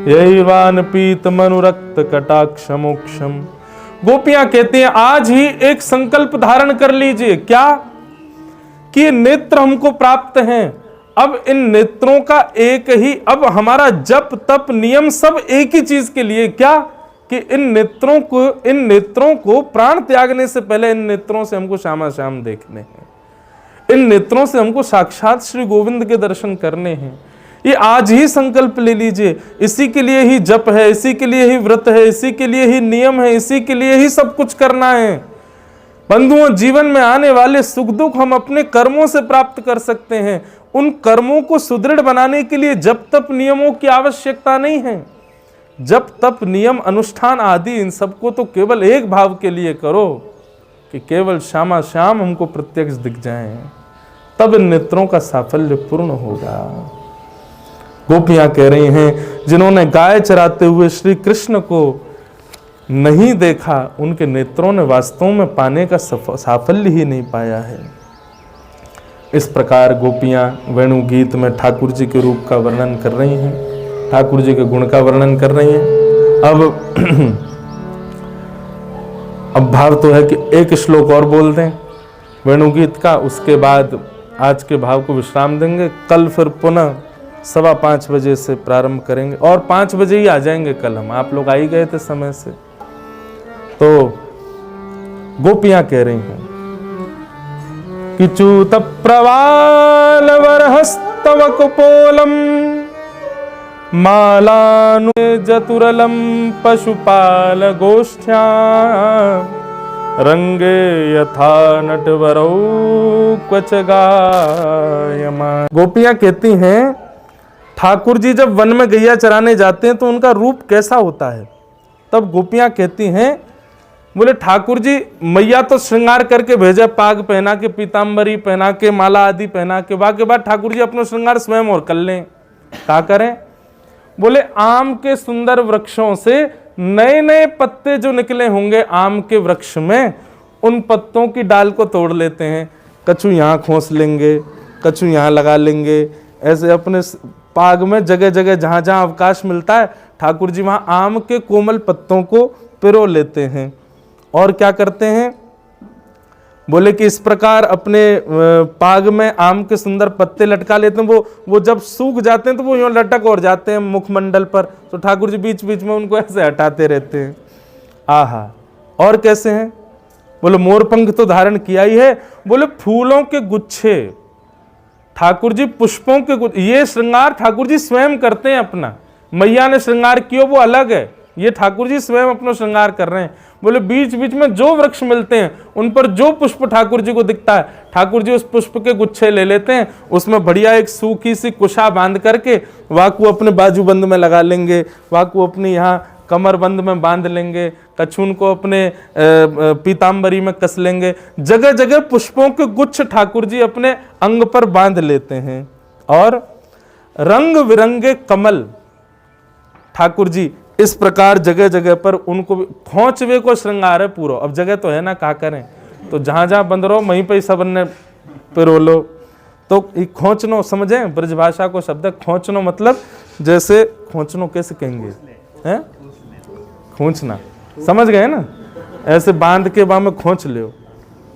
यैवान पीतमनुरक्त कटाक्ष मोक्षम। गोपियां कहती हैं, आज ही एक संकल्प धारण कर लीजिए। क्या? कि नेत्र हमको प्राप्त हैं। अब इन नेत्रों का एक ही, अब हमारा जप तप नियम सब एक ही चीज के लिए। क्या? कि इन नेत्रों को प्राण त्यागने से पहले इन नेत्रों से हमको श्यामा श्याम देखने हैं, इन नेत्रों से हमको साक्षात श्री गोविंद के दर्शन करने हैं। ये आज ही संकल्प ले लीजिए। इसी के लिए ही जप है, इसी के लिए ही व्रत है, इसी के लिए ही नियम है, इसी के लिए ही सब कुछ करना है। बंधुओं, जीवन में आने वाले सुख दुख हम अपने कर्मों से प्राप्त कर सकते हैं। उन कर्मों को सुदृढ़ बनाने के लिए जप तप नियमों की आवश्यकता नहीं है। जप तप नियम अनुष्ठान आदि इन सबको तो केवल एक भाव के लिए करो कि केवल श्यामा श्याम हमको प्रत्यक्ष दिख जाएं, तब इन नेत्रों का साफल्य पूर्ण होगा। गोपियां कह रही हैं, जिन्होंने गाय चराते हुए श्री कृष्ण को नहीं देखा, उनके नेत्रों ने वास्तव में पाने का साफल्य ही नहीं पाया है। इस प्रकार गोपियां वेणु गीत में ठाकुर जी के रूप का वर्णन कर रही हैं, ठाकुर जी के गुण का वर्णन कर रही हैं। अब भाव तो है कि एक श्लोक और बोल दें वेणु गीत का, उसके बाद आज के भाव को विश्राम देंगे। कल फिर पुनः 5:15 बजे से प्रारंभ करेंगे और 5 बजे ही आ जाएंगे कल हम। आप लोग आ ही गए थे समय से। तो गोपियां कह रही हैं कि चूत प्रवाल वरहस्तव कुपोलम, मालानु जतुरलम पशुपाल गोष्ठ्या, रंगे यथा नटवरौ क्वच गायमान। गोपियां कहती हैं, ठाकुर जी जब वन में गैया चराने जाते हैं तो उनका रूप कैसा होता है? तब गोपियां कहती हैं, बोले ठाकुर जी मैया तो श्रृंगार करके भेजे, पाग पहना के, पीतांबरी पहना के, माला आदि पहना के, के बाद ठाकुर जी अपना श्रृंगार स्वयं और कर लें। क्या करें? बोले आम के सुंदर वृक्षों से नए नए पत्ते जो निकले होंगे आम के वृक्ष में, उन पत्तों की डाल को तोड़ लेते हैं, कछु यहाँ खोस लेंगे, कछु यहाँ लगा लेंगे, ऐसे अपने पाग में जगह जगह जहाँ जहाँ अवकाश मिलता है ठाकुर जी वहाँ आम के कोमल पत्तों को पिरो लेते हैं और क्या करते हैं, बोले कि इस प्रकार अपने पाग में आम के सुंदर पत्ते लटका लेते हैं। वो जब सूख जाते हैं तो वो यूँ लटक और जाते हैं मुखमंडल पर, तो ठाकुर जी बीच बीच में उनको ऐसे हटाते रहते हैं। आहा, और कैसे हैं, बोले मोरपंख तो धारण किया ही है, बोले फूलों के गुच्छे ठाकुर जी, पुष्पों के गुच्छे, ये श्रृंगार ठाकुर जी स्वयं करते हैं अपना। मैया ने श्रृंगार किया वो अलग है, ये ठाकुर जी स्वयं अपना श्रृंगार कर रहे हैं। बोले बीच बीच में जो वृक्ष मिलते हैं उन पर जो पुष्प ठाकुर जी को दिखता है ठाकुर जी उस पुष्प के गुच्छे ले लेते हैं, उसमें बढ़िया एक सूखी सी कुशा बांध करके वाकू अपने बाजूबंद में लगा लेंगे, वाकू अपनी यहाँ कमरबंद में बांध लेंगे, कछून को अपने पीताम्बरी में कस लेंगे। जगह जगह पुष्पों के गुच्छ ठाकुर जी अपने अंग पर बांध लेते हैं। और रंग बिरंगे कमल ठाकुर जी इस प्रकार जगह जगह पर उनको खोंचवे को श्रृंगार है पूरा। अब जगह तो है ना, क्या करें, तो जहां जहां बंद रहो वहीं पे सब ने पिरो लो। तो खोंचनो समझे, ब्रजभाषा को शब्द है खोंचनो, मतलब जैसे खोंचनो कैसे कहेंगे, हैं खोंचना, समझ गए ना, ऐसे बांध के वहां में खोंच ले।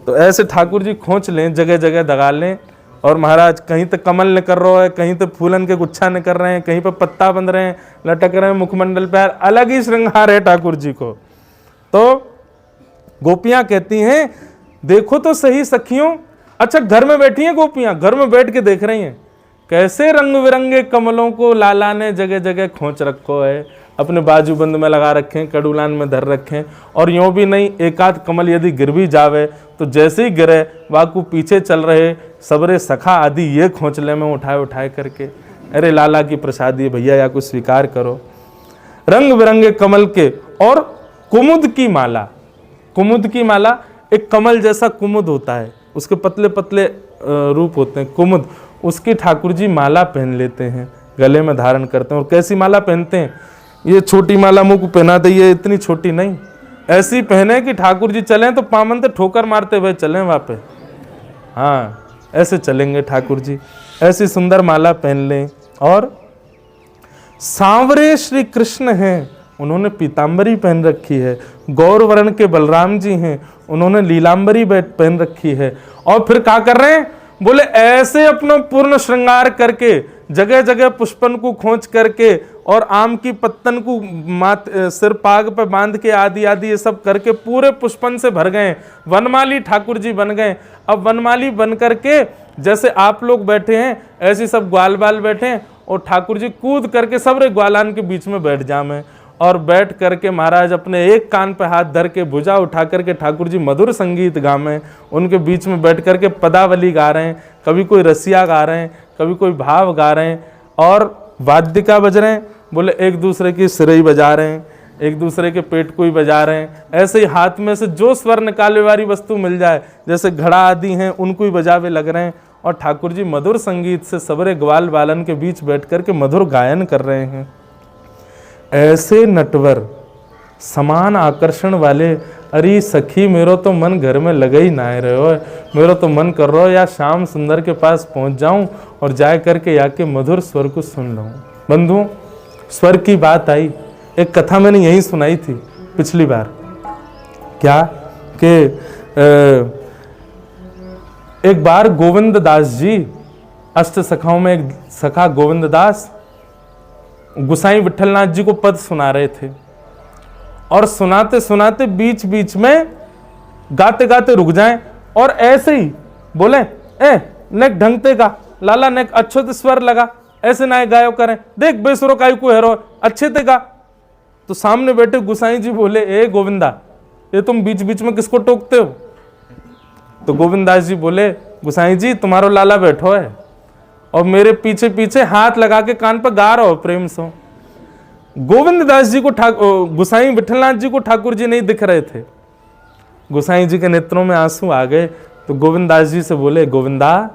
तो ऐसे ठाकुर जी खोंच लें, जगह जगह दगा लें। और महाराज कहीं तो कमल ने कर रहा है, कहीं तो फूलन के गुच्छा ने कर रहे हैं, कहीं पर पत्ता बंध रहे हैं, लटक रहे हैं मुखमंडल पर, अलग ही श्रृंगार है ठाकुर जी को। तो गोपियां कहती हैं देखो तो सही सखियों, अच्छा घर में बैठी हैं गोपियां, घर में बैठ के देख रही हैं कैसे रंग बिरंगे कमलों को लाला ने जगह जगह खोंच रखो है, अपने बाजूबंद में लगा रखें, कड़ूलान में धर रखें। और यूं भी नहीं, एक आध कमल यदि गिर भी जावे तो जैसे ही गिरे वाकू पीछे चल रहे सबरे सखा आदि ये खोंचले में उठाए उठाए करके, अरे लाला की प्रसादी भैया या कुछ स्वीकार करो। रंग बिरंगे कमल के और कुमुद की माला, कुमुद की माला एक कमल जैसा कुमुद होता है, उसके पतले पतले रूप होते हैं कुमुद, उसकी ठाकुर जी माला पहन लेते हैं, गले में धारण करते हैं। और कैसी माला पहनते हैं, ये छोटी माला मुंह को पहना दे, ये इतनी छोटी नहीं, ऐसी पहने कि ठाकुर जी चलें तो पामन से ठोकर मारते हुए चलें वहाँ पे, हाँ ऐसे चलेंगे ठाकुर जी, ऐसी सुंदर माला पहन लें। और सांवरे श्री कृष्ण हैं, उन्होंने पीताम्बरी पहन रखी है। गौर वर्ण के बलराम जी हैं, उन्होंने लीलांबरी पहन रखी है। और फिर क्या कर रहे हैं, बोले ऐसे अपना पूर्ण श्रृंगार करके जगह जगह पुष्पन को खोंच करके और आम की पत्तन को सिर पाग पे बांध के आदि आदि ये सब करके पूरे पुष्पन से भर गए, वनमाली ठाकुर जी बन गए। अब वनमाली बन करके जैसे आप लोग बैठे हैं ऐसे सब ग्वाल बाल बैठे हैं और ठाकुर जी कूद करके सबरे ग्वालान के बीच में बैठ जामे। और बैठ करके महाराज अपने एक कान पे हाथ धर के भुजा उठा करके ठाकुर जी मधुर संगीत गामे, उनके बीच में बैठ करके पदावली गा रहे हैं, कभी कोई रसिया गा रहे हैं, कभी कोई भाव गा रहे हैं। और वाद्यिका बज रहे हैं, बोले एक दूसरे की सिरई बजा रहे हैं, एक दूसरे के पेट को ही बजा रहे हैं। ऐसे ही हाथ में से जो स्वर निकाले वाली वस्तु मिल जाए, जैसे घड़ा आदि हैं उनको ही बजावे लग रहे हैं। और ठाकुर जी मधुर संगीत से सबरे ग्वाल बालन के बीच बैठ करके मधुर गायन कर रहे हैं। ऐसे नटवर समान आकर्षण वाले, अरे सखी मेरो तो मन घर में लगा ही ना रहे हो, मेरा तो मन कर रहा हो या श्याम सुंदर के पास पहुंच जाऊं और जाए करके याके मधुर स्वर को सुन लूं। बंधु स्वर की बात आई, एक कथा मैंने यही सुनाई थी पिछली बार, क्या कि एक बार गोविंद दास जी, अष्ट सखाओं में एक सखा गोविंद दास गुसाई विठलनाथ जी को पद सुना रहे थे। और सुनाते सुनाते बीच बीच में गाते गाते रुक जाएं और ऐसे ही बोले नेक ढंगते का लाला नेक अच्छे ते स्वर लगा, ऐसे ना गायो करें, देख बेसुरो काई को हेरो अच्छे ते गा। तो सामने बैठे गुसाई जी बोले ए गोविंदा, ये तुम बीच बीच में किसको टोकते हो? तो गोविंदास जी बोले गुसाई जी तुम्हारो लाला बैठो है और मेरे पीछे पीछे हाथ लगा के कान पर गा रहा हो प्रेम से। गोविंद दास जी को गुसाई विठलनाथ जी को ठाकुर जी नहीं दिख रहे थे, गुसाई जी के नेत्रों में आंसू आ गए। तो गोविंद दास जी से बोले गोविंदा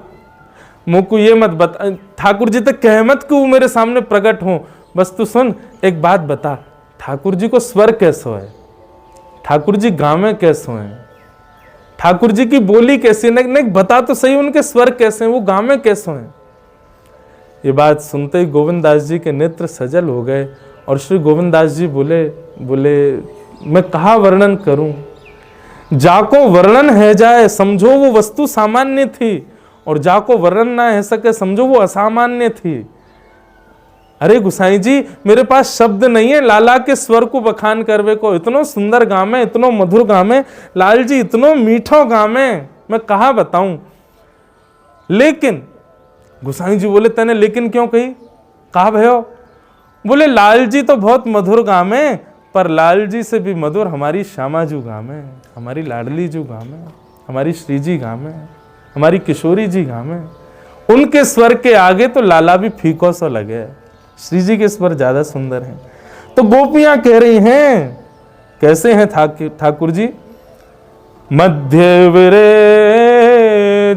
मुझको ये मत बता, ठाकुर जी तक कह मत कि वो मेरे सामने प्रकट हो, बस तू सुन एक बात बता, ठाकुर जी को स्वर कैसो है, ठाकुर जी गावे कैसो है, ठाकुर जी की बोली कैसी है, नहीं बता तो सही उनके स्वर कैसे हैं, वो गावे कैसो हैं। ये बात सुनते ही गोविंद दास जी के नेत्र सजल हो गए और श्री गोविंद दास जी बोले मैं कहाँ वर्णन करूं, जाको वर्णन है जाए समझो वो वस्तु सामान्य थी, और जाको वर्णन ना है सके समझो वो असामान्य थी। अरे गुसाई जी मेरे पास शब्द नहीं है लाला के स्वर को बखान करवे को, इतनो सुंदर गामे, इतनो मधुर गामे, लाल जी इतनो मीठो गामे, मैं कहा बताऊं। लेकिन गुसाई जी बोले तने लेकिन क्यों कही, कहा भयो? बोले लाल जी तो बहुत मधुर गामे, पर लाल जी से भी मधुर हमारी श्यामा जू गामे, हमारी लाडली जू गामे, हमारी श्री जी गामे, हमारी किशोरी जी गामे। उनके स्वर के आगे तो लाला भी फीको सा लगे, श्री जी के स्वर ज्यादा सुंदर हैं। तो गोपियां कह रही हैं, कैसे हैं ठाकुर जी? मध्य विरे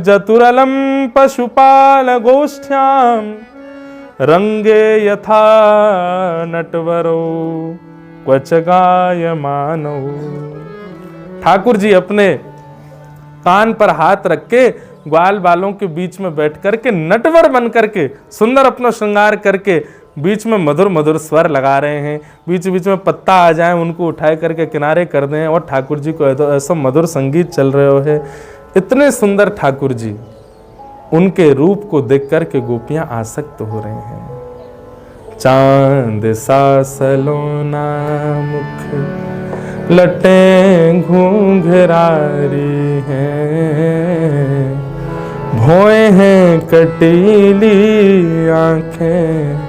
जतुरलम पशुपाल गोष्ठ्याम रंगे यथा नटवरो क्वच गायमानो। ठाकुर जी अपने कान पर हाथ रख के ग्वाल बालों के बीच में बैठ करके नटवर बन करके सुंदर अपना श्रृंगार करके बीच में मधुर मधुर स्वर लगा रहे हैं। बीच बीच में पत्ता आ जाए उनको उठाए करके किनारे कर दें और ठाकुर जी को ऐसा मधुर संगीत चल रहे है। इतने सुंदर ठाकुर जी, उनके रूप को देख करके गोपियां आसक्त हो रहे हैं। चांद सा सलोना मुख लटे घूंघरारी हैं, भौएं हैं कटीली आंखें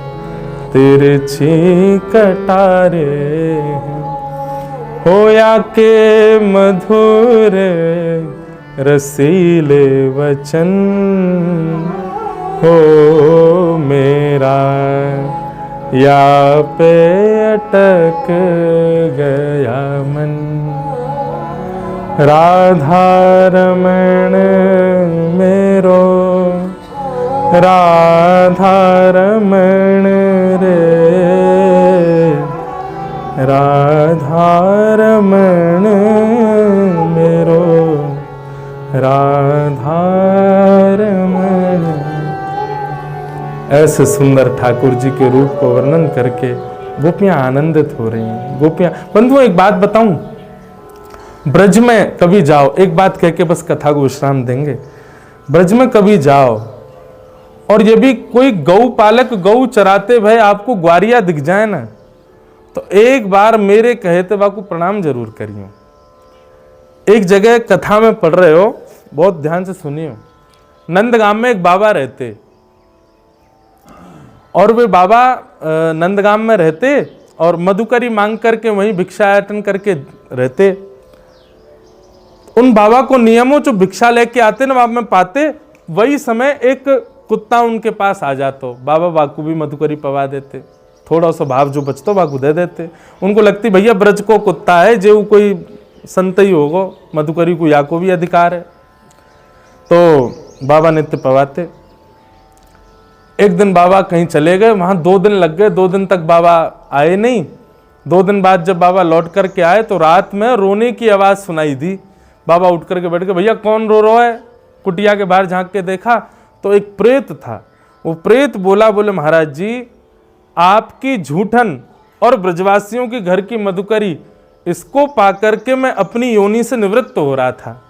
तिरछी कटारे हैं, होया के मधुर रसीले वचन हो मेरा या पे अटक गया मन। राधा रमण मेरो राधा रमण रे, राधा रमण मेरो राधा रमण। ऐसे सुंदर ठाकुर जी के रूप को वर्णन करके गोपियां आनंदित हो रही हैं। गोपियां, बंधुओं एक बात बताऊं, ब्रज में कभी जाओ, एक बात कह के बस कथा को विश्राम देंगे। ब्रज में कभी जाओ और ये भी कोई गौ पालक गौ चराते भय आपको ग्वारिया दिख जाए ना, तो एक बार मेरे कहे तो बाकू प्रणाम जरूर करियो। एक जगह कथा में पढ़ रहे हो, बहुत ध्यान से सुनियो। नंदगाम में एक बाबा रहते और वे बाबा नंदगाम में रहते और मधुकरी मांग करके वहीं भिक्षाटन करके रहते। उन बाबा को नियमों जो भिक्षा लेके आते ना, बाबा में पाते, वही समय एक कुत्ता उनके पास आ जाता, बाबा बाकू भी मधुकरी पवा देते, थोड़ा सा भाव जो बचता बाकू दे देते। उनको लगती भैया ब्रज को कुत्ता है, जो कोई संत ही होगा, मधुकरी को या को भी अधिकार है। तो बाबा नित्य पवाते। एक दिन बाबा कहीं चले गए, वहां 2 दिन लग गए, 2 दिन तक बाबा आए नहीं। 2 दिन बाद जब बाबा लौट करके आए तो रात में रोने की आवाज सुनाई दी। बाबा उठ करके बैठ गए, भैया कौन रो रहा है? कुटिया के बाहर झांक के देखा तो एक प्रेत था। वो प्रेत बोले महाराज जी आपकी झूठन और ब्रजवासियों के घर की मधुकरी, इसको पाकर के मैं अपनी योनि से निवृत्त हो रहा था,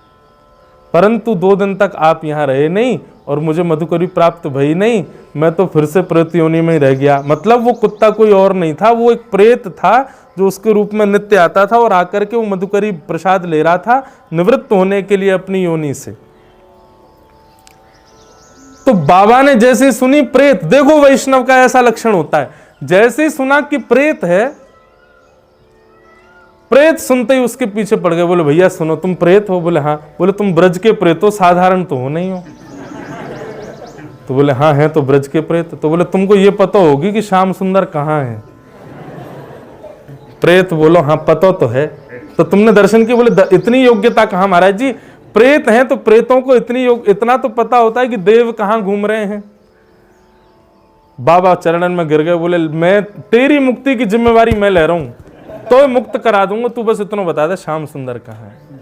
परंतु 2 दिन तक आप यहाँ रहे नहीं और मुझे मधुकरी प्राप्त भई नहीं, मैं तो फिर से प्रेत योनि में ही रह गया। मतलब वो कुत्ता कोई और नहीं था, वो एक प्रेत था जो उसके रूप में नित्य आता था और आकर के वो मधुकरी प्रसाद ले रहा था निवृत्त होने के लिए अपनी योनि से। तो बाबा ने जैसे सुनी प्रेत, देखो वैष्णव का ऐसा लक्षण होता है, जैसे ही सुना कि प्रेत है, प्रेत सुनते ही उसके पीछे पड़ गए। बोले भैया सुनो, तुम प्रेत हो? बोले हाँ। बोले तुम ब्रज के प्रेत हो, साधारण तो हो नहीं हो? तो बोले हाँ है तो ब्रज के प्रेत। तो बोले तुमको ये पता होगी कि श्याम सुंदर कहाँ है? प्रेत बोलो हाँ पता तो है। तो तुमने दर्शन किए? बोले इतनी योग्यता कहाँ महाराज जी, प्रेत हैं तो प्रेतों को इतना तो पता होता है कि देव कहाँ घूम रहे हैं। बाबा चरणन में गिर गए, बोले मैं तेरी मुक्ति की जिम्मेवारी मैं ले रहा हूं, तो मुक्त करा दूंगा, तू बस इतना बता दे श्याम सुंदर कहाँ है।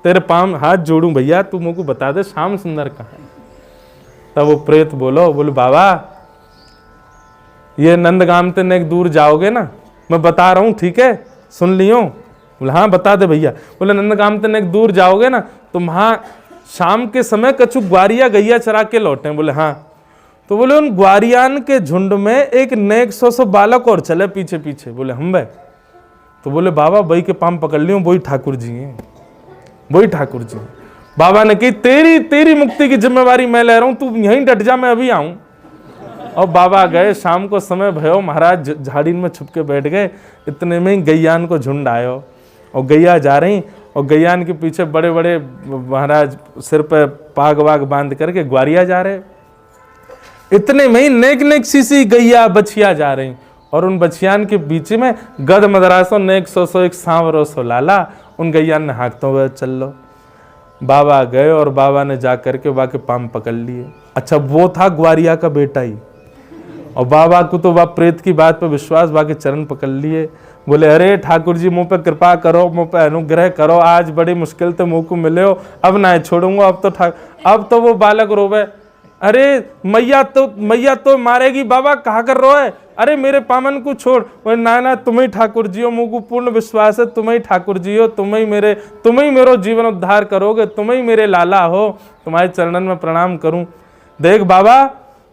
तेरे पांव हाथ जोड़ूं भैया, तू मुझको बता दे श्याम सुंदर कहाँ है। तब वो प्रेत बोले बाबा ये नंदगाम ते नेक दूर जाओगे ना, मैं बता रहा हूँ, ठीक है, सुन लियो। बोले हाँ बता दे भैया। बोले नंदगाम ते नेक दूर जाओगे ना तो वहां शाम के समय कछु ग्वारिया गैया चरा के लौटे। बोले हाँ। तो बोले उन ग्वारियान के झुंड में एक नेक 100 बालक और चले पीछे पीछे। बोले हम भाई। तो बोले बाबा वही के पाम पकड़ लियो, वही ठाकुर जी हैं, वही ठाकुर जी। बाबा ने कही तेरी मुक्ति की जिम्मेवारी मैं ले रहा हूं, तू यहीं डट जा, मैं अभी आऊं। और बाबा गए, शाम को समय भयो, महाराज झाड़ी में छुप के बैठ गए। इतने में ही गैयान को झुंड आयो और गैया जा रही और गैयान के पीछे बड़े बड़े महाराज सिर पे पाग वाग बांध करके ग्वारिया जा रहे। इतने में ही नेक नेक सी गैया बछिया जा रही और उन बछियान के बीच में गद मदरासो नेक 100 एक सांवरो सो लाला। उन गैयान ने हाँकते हुए चल लो। बाबा गए और बाबा ने जा करके बाके पाम पकड़ लिए। अच्छा वो था ग्वारिया का बेटा ही, और बाबा को तो वह प्रेत की बात पे विश्वास, बाके चरण पकड़ लिए। बोले अरे ठाकुर जी मुँह पे कृपा करो, मुँह पे अनुग्रह करो, आज बड़ी मुश्किल से मुँह को मिले हो, अब ना छोड़ूंगा। अब तो वो बालक रोवे, अरे मैया तो मारेगी, बाबा कहा कर रो है, अरे मेरे पामन को छोड़। ना तुम्हें ठाकुर जी हो, मुँह को पूर्ण विश्वास है, तुम्हें ठाकुर जी हो, तुम्हें मेरो जीवन उद्धार करोगे, तुम्हें मेरे लाला हो, तुम्हारे चरणन में प्रणाम करूं। देख बाबा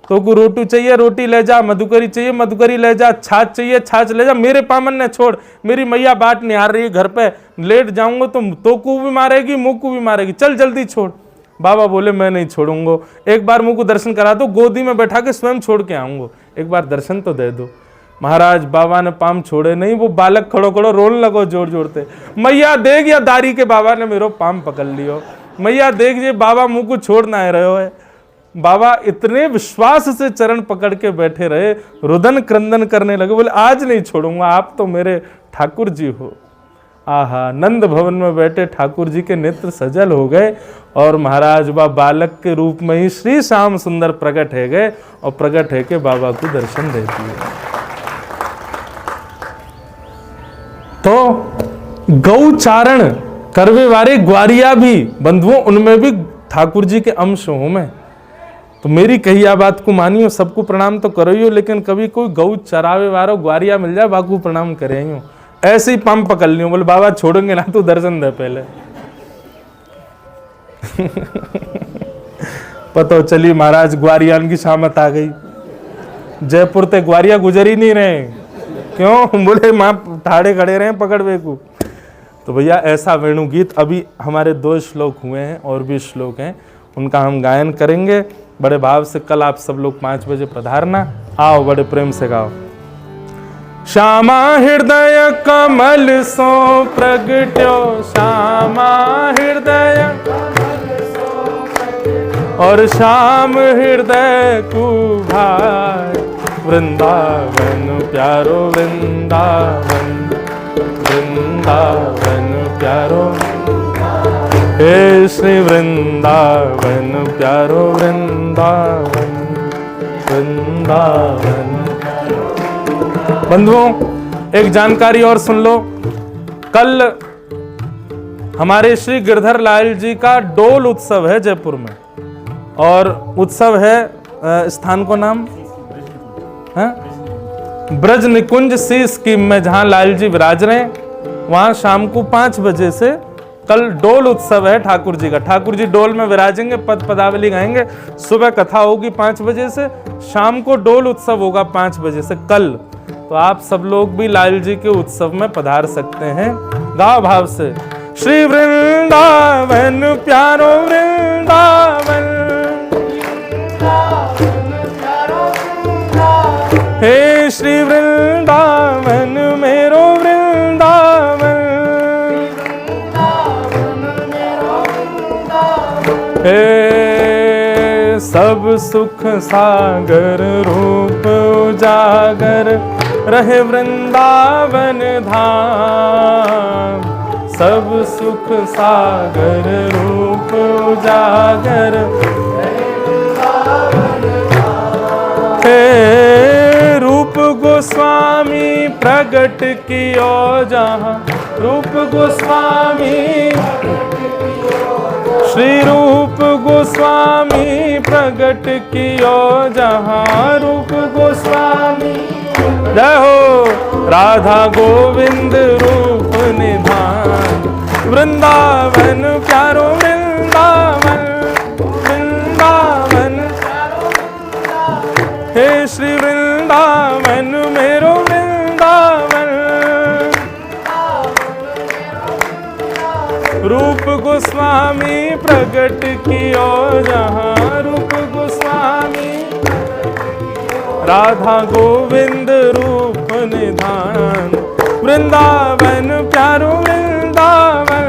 तो को रोटी चाहिए रोटी ले जा, मधुकरी चाहिए मधुकरी ले जा, छाछ चाहिए छाछ ले जा, मेरे पामन ने छोड़, मेरी मैया बाट निहार रही है घर पे, लेट जाऊंगा तो को भी मारेगी, मुँह को भी मारेगी, चल जल्दी छोड़। बाबा बोले मैं नहीं छोड़ूंगा, एक बार मुँह को दर्शन करा दो, गोदी में बैठा के स्वयं छोड़ के आऊंगा, एक बार दर्शन तो दे दो। महाराज बाबा ने पाम छोड़े नहीं, वो बालक खड़ो खड़ो रोने लगो जोर जोरते, मैया देख या दारी के बाबा ने मेरो पाम पकड़ लियो, मैया देख ये बाबा मुँह को छोड़ ना रहे हो। बाबा इतने विश्वास से चरण पकड़ के बैठे रहे, रुदन क्रंदन करने लगे, बोले आज नहीं छोड़ूंगा, आप तो मेरे ठाकुर जी हो। आहा, नंद भवन में बैठे ठाकुर जी के नेत्र सजल हो गए और महाराज बा बालक के रूप में ही श्री श्याम सुंदर प्रकट है गए और प्रकट है के बाबा को दर्शन दे दिए। तो गौचारण करवे वाले ग्वारिया भी बंधुओं, उनमें भी ठाकुर जी के अंश हूं मैं। तो मेरी कही बात को मानियो, सबको प्रणाम तो करो ही, लेकिन कभी कोई गौ चरावे वारो ग्वारिया मिल जाए, बाकू प्रणाम करेंगे, ऐसे ही पंप पकड़ लियो। बोले बाबा छोड़ेंगे ना, तू दर्शन दे पहले। पता चली महाराज ग्वारियान की शामत आ गई, जयपुर ते ग्वारिया गुजर ही नहीं रहे, क्यों? बोले माँ ठाड़े खड़े रहे पकड़ बेकू। तो भैया ऐसा वेणु गीत अभी हमारे 2 श्लोक हुए हैं और भी श्लोक हैं, उनका हम गायन करेंगे बड़े भाव से। कल आप सब लोग 5 बजे पधारना, आओ बड़े प्रेम से गाओ। श्यामा हृदय कमल सो प्रगट्यो, श्यामा हृदय और श्याम हृदय कुभार, वृंदावन प्यारो वृंदावन, वृंदावन प्यारो, हे श्री वृंदावन प्यारो वृंदावन, वृंदावन। बंधुओं एक जानकारी और सुन लो, कल हमारे श्री गिरधर लाल जी का डोल उत्सव है जयपुर में, और उत्सव है स्थान को नाम है ब्रज निकुंज सी स्कीम में, जहां लाल जी विराज रहे हैं, वहां शाम को 5 बजे से कल डोल उत्सव है ठाकुर जी का। ठाकुर जी डोल में विराजेंगे, पद पदावली गाएंगे, सुबह कथा होगी 5 बजे से, शाम को डोल उत्सव होगा 5 बजे से कल। तो आप सब लोग भी लाल जी के उत्सव में पधार सकते हैं। गाओ भाव से, श्री वृंदावन प्यारो वृंदावन, हे श्री वृंदावन मेरो वृंदावन, हे सब सुख सागर रूप उजागर, रहे वृंदावन धाम, सब सुख सागर रूप उजागर, हे रूप गोस्वामी प्रगट कियो जहाँ, रूप गोस्वामी, श्री रूप गोस्वामी प्रकट कियो जहाँ रूप गोस्वामी। जय हो राधा गोविंद रूप निधान, वृंदावन प्यारो वृंदावन, वृंदावन हे श्री वृंदावन मेरो वृंदावन। रूप गोस्वामी प्रकट कियो जहाँ रूप गोस्वामी, राधा गोविंद रूप निधान, वृंदावन प्यारो वृंदावन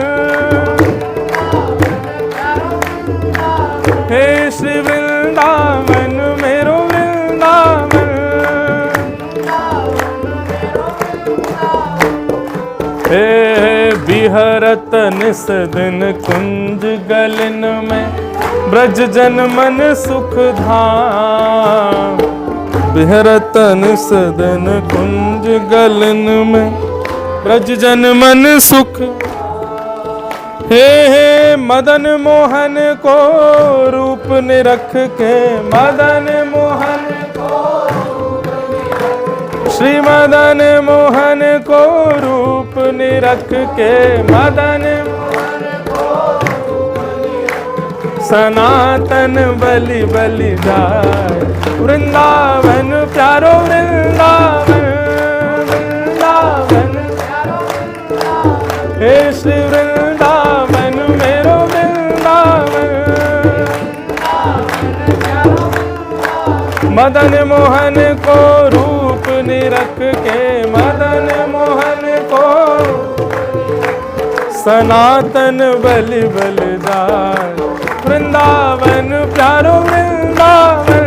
हे श्री वृंदावन मेरो वृंदावन। हे बिहरत निस दिन कुंज गलन में, ब्रज जन मन सुख धाम। बिहरत निस दिन कुंज गलन में, ब्रज जन मन सुख। हे मदन मोहन को रूप निरख के, मदन मोहन श्री मदन मोहन को रूप निरख के, मदन सनातन बलि बलि जाय, वृंदावन प्यारो वृंदावन, वृंदावन हे श्री वृंदावन मेरो वृंदावन। मदन मोहन को रूप निरख के, मदन मोहन को सनातन बलि बलि जाय, वृंदावन प्यारो वृंदावन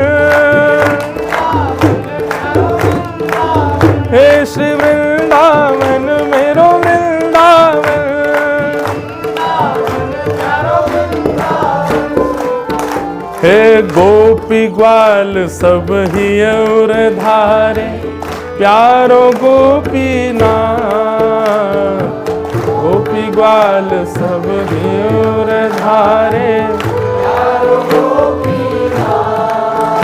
हे श्री वृंदावन मेरो वृंदावन। हे गोपी ग्वाल सब ही और धारे, प्यारो गोपी नाथ। गोपी ग्वाल सब ही और धारे,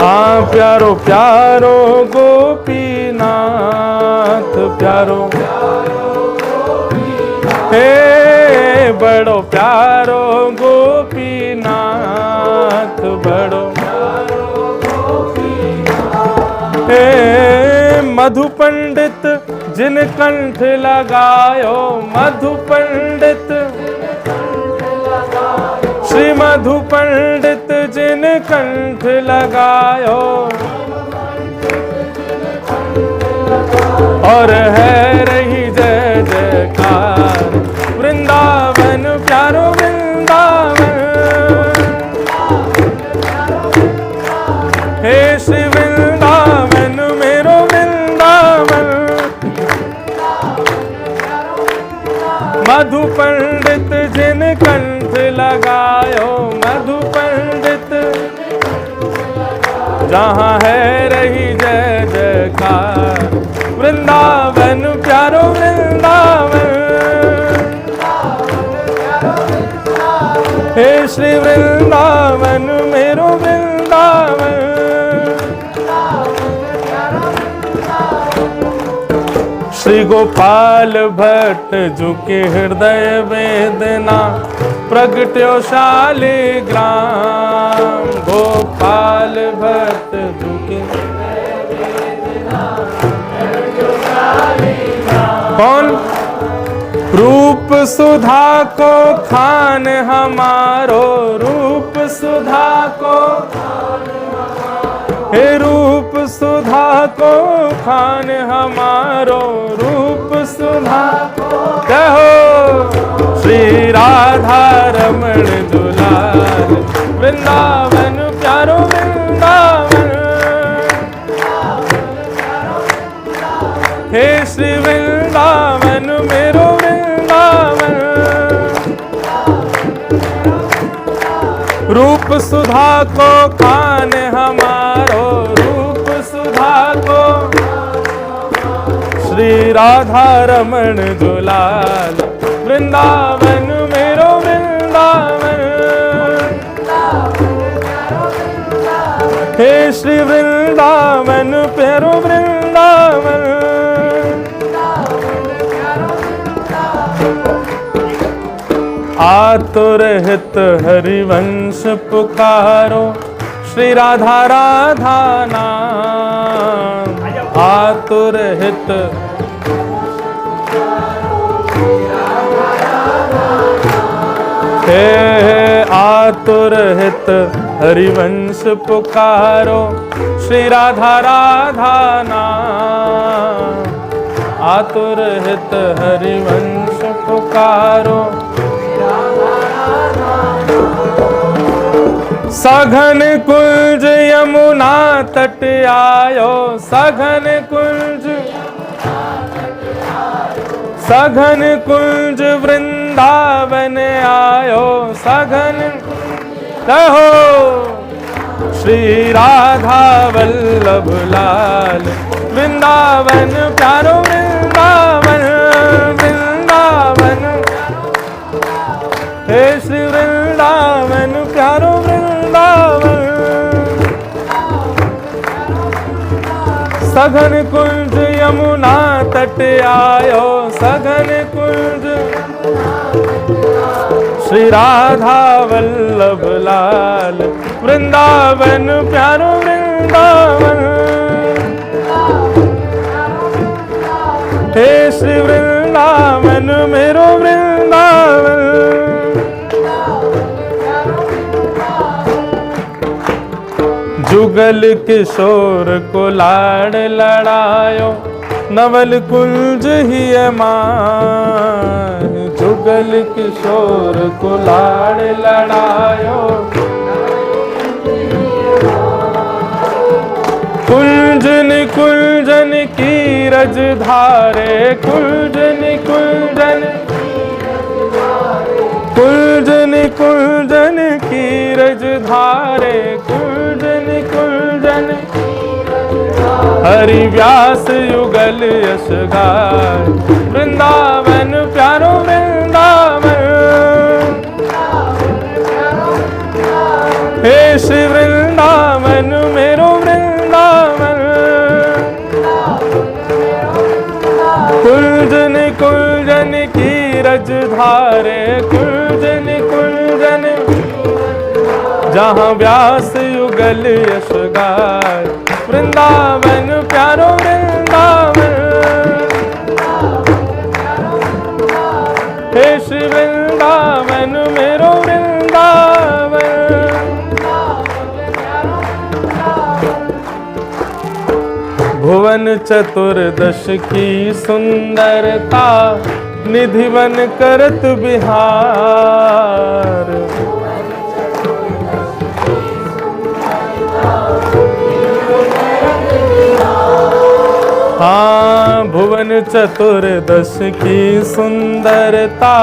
हाँ प्यारो प्यारो गोपीनाथ, प्यारो हे बड़ो प्यारो गोपीनाथ, बड़ो हे मधु पंडित जिन कंठ लगायो, मधु पंडित श्री मधु पंडित जिन कंठ लगायो, और है रही जय जयकार, वृंदावन प्यारो वृंदावन हे श्री वृंदावन मेरो वृंदावन। मधु पंडित जिन कंठ लगायो, मधु पंडित जहाँ है रही जय जयकार, वृंदावन प्यारो वृंदावन हे श्री वृंदावन मेरो वृंदावन। श्री गोपाल भट्ट झुके हृदय वेदना, प्रगट्यो शालिग्राम। गोपाल भट्ट झुके कौन? रूप सुधा को खान हमारो, रूप सुधा को हे रूप सुधा को खान हमारो, रूप सुधा कहो श्री राधा रमण दुलार, वृंदावन प्यारो वृंदावन हे श्री वृंदावन मेरो वृंदावन। रूप सुधा को खान हमारो, रूप सुधा को श्री राधा रमण दुलाल, वृंदावन मेरो वृंदावन, हे श्री वृंदावन प्यारो वृंदावन, आतुर हित हरिवंश पुकारो, श्री राधा राधा नाम, आतुर हित हे आतुर हित हरिवंश पुकारो, श्री राधा राधा नाम, आतुर हित हरिवंश पुकारो, सघन कुंज यमुना तट आयो, सघन कुंज, सघन कुंज वृंदावन आयो, सघन कहो श्री राधा वल्लभ लाल, वृंदावन प्यारो वृंदावन, वृंदावन हे श्री वृंदावन प्यारो वृंदावन, सघन कुंज यमुना तट आयो, सघन कुंज श्री राधा वल्लभ लाल, वृंदावन प्यारो वृंदावन, हे श्री वृंदावन मेरो वृंदावन, जुगल किशोर को लाड़ लड़ायो, नवल कुंज ही मां, जुगल किशोर को लाड़ लड़ायो, कुंजन कुंजन की रज धारे, कुंजन कुंजन, कुंजन कुंजन की रज धारे, कुंजन कुंजन हरि व्यास युगल यश गाय, वृंदावन प्यारो वृंदावन, हे श्री वृंदावन मेरो वृंदावन, कुंजन कुंजन की रज धारे, कुंजन कुंजन जहाँ व्यास युगल यश गाय, वृंदावन प्यारो वृंदावन, हे श्री वृंदावन मेरो वृंदावन, भुवन चतुर्दश की सुंदरता, निधिवन करत बिहार, हाँ भुवन चतुर्दश की सुंदरता,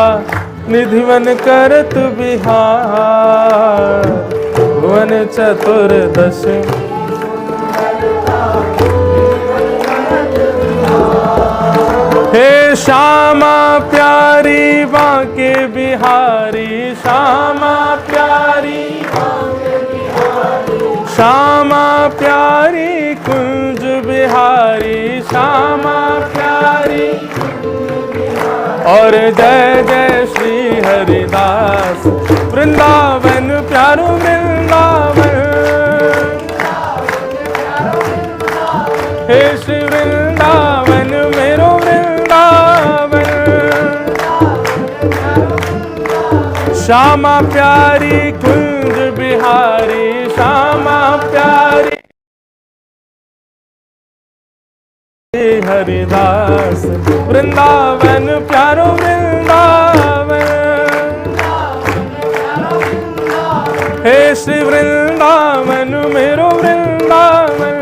निधिवन करत बिहार, भुवन चतुर्दश हे श्यामा प्यारी बांके बिहारी, श्यामा प्यारी, श्यामा प्यारी कुंज बिहारी, श्यामा प्यारी, और जय जय श्री हरिदास, वृंदावन प्यारो वृंदावन, हे श्री वृंदावन मेरो वृंदावन, श्यामा प्यारी कुंज बिहारी, श्यामा प्यारी हरिदास, वृंदावन प्यारो वृंदावन, हे श्री वृंदावन मेरो वृंदावन,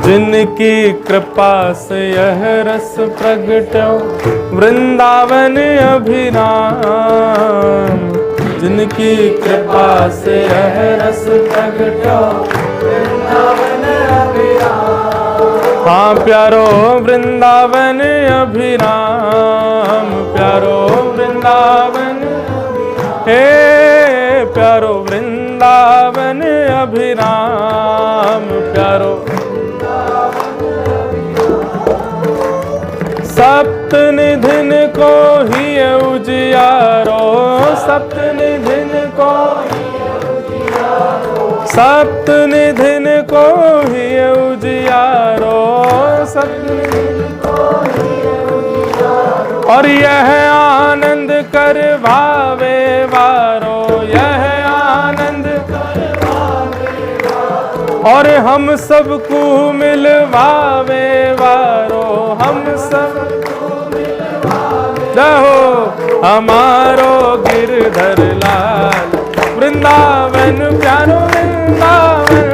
जिनकी कृपा से यह रस प्रगटो, वृंदावन अभिराम, जिनकी कृपा से यह रस प्रगटो, वृंदावन अभिराम, हाँ प्यारो वृंदावन अभिराम, प्यारो वृंदावन, हे प्यारो वृंदावन अभिराम, प्यारो सप्त निधिन को ही उजियारो, सप्त निधिन को, सप्त निधिन को ही उजियारो, सप्त निधिन को ही उजियारो। और यह आनंद कर भावे वारो, यह आनंद कर भावे वारो। और हम सबको मिलवावे वारो, हम सब रहो हमारो गिरधर लाल, वृंदावन प्यारो वृंदावन,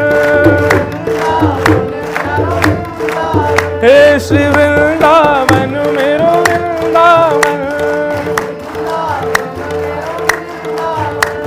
हे श्री वृंदावन मेरो वृंदावन।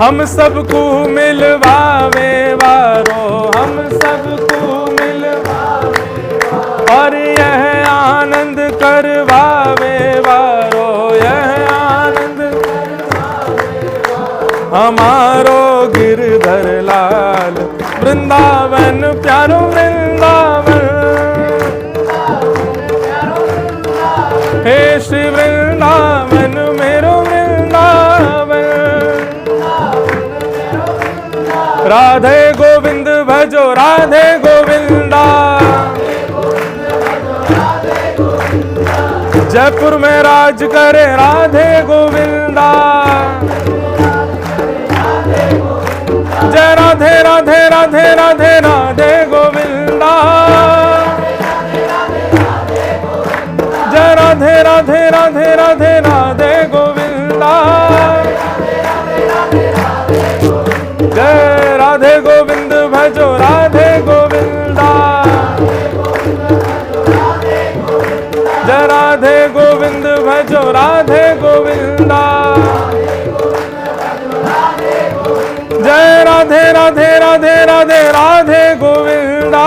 हम सबको मिलवावे वारो, हम सबको मिलवावे वारो। और यह आनंद करवावे वारो, यह आनंद करवावे वारो। हमारो गिरधर लाल, वृंदावन प्यारो वृंदावन, हे श्री वृंदावन मेरो वृंदावन। राधे गोविंद भजो राधे गोविंदा, जयपुर में राज करे राधे गोविंदा। जय राधे राधे राधे राधे राधे गोविंदा, जय राधे राधे राधे राधे राधे गोविंदा। जय राधे गोविंद भजो राधे गोविंदा, जय राधे गोविंद भजो राधे गोविंदा। जय राधे राधे राधे राधे राधे गोविंदा,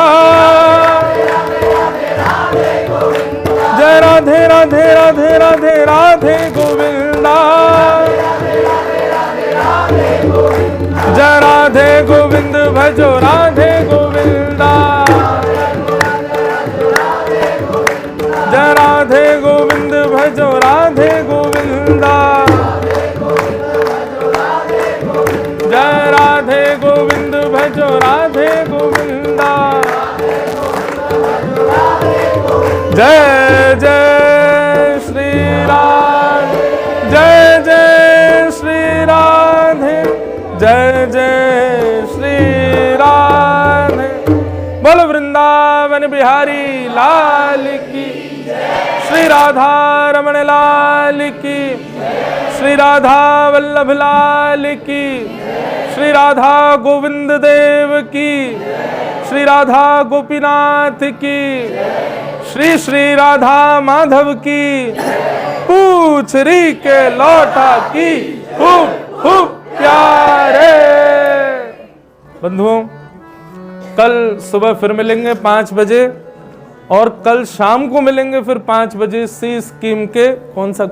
जय राधे राधे राधे राधे राधे गोविंदा। जय राधे गोविंद भजो राधे गोविंदा, जय राधे गोविंद भजो राधे गोविंदा। जय राधे गोविंद भजो राधे गोविंदा। जय जय श्री राधे, जय जय श्री राधे, जय जय श्री राधे। बोल वृंदावन बिहारी लाल की, श्री राधा रमण लाल की, श्री राधा वल्लभ लाल की, श्री राधा गोविंद देव की, श्री राधा गोपीनाथ की, श्री श्री राधा माधव की, पूछरी के लौटा की खूब खूब प्यारे। बंधुओं, कल सुबह फिर मिलेंगे 5 बजे और कल शाम को मिलेंगे फिर 5 बजे सी स्कीम के कौन सा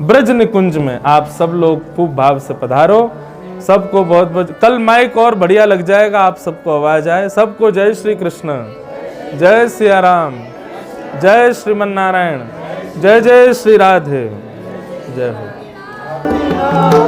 ब्रज निकुंज में। आप सब लोग खूब भाव से पधारो। सबको बहुत बहुत, कल माइक और बढ़िया लग जाएगा, आप सबको आवाज आए। सबको जय श्री कृष्ण, जय सिया राम, जय श्रीमन नारायण, जय जय श्री राधे, जय हो।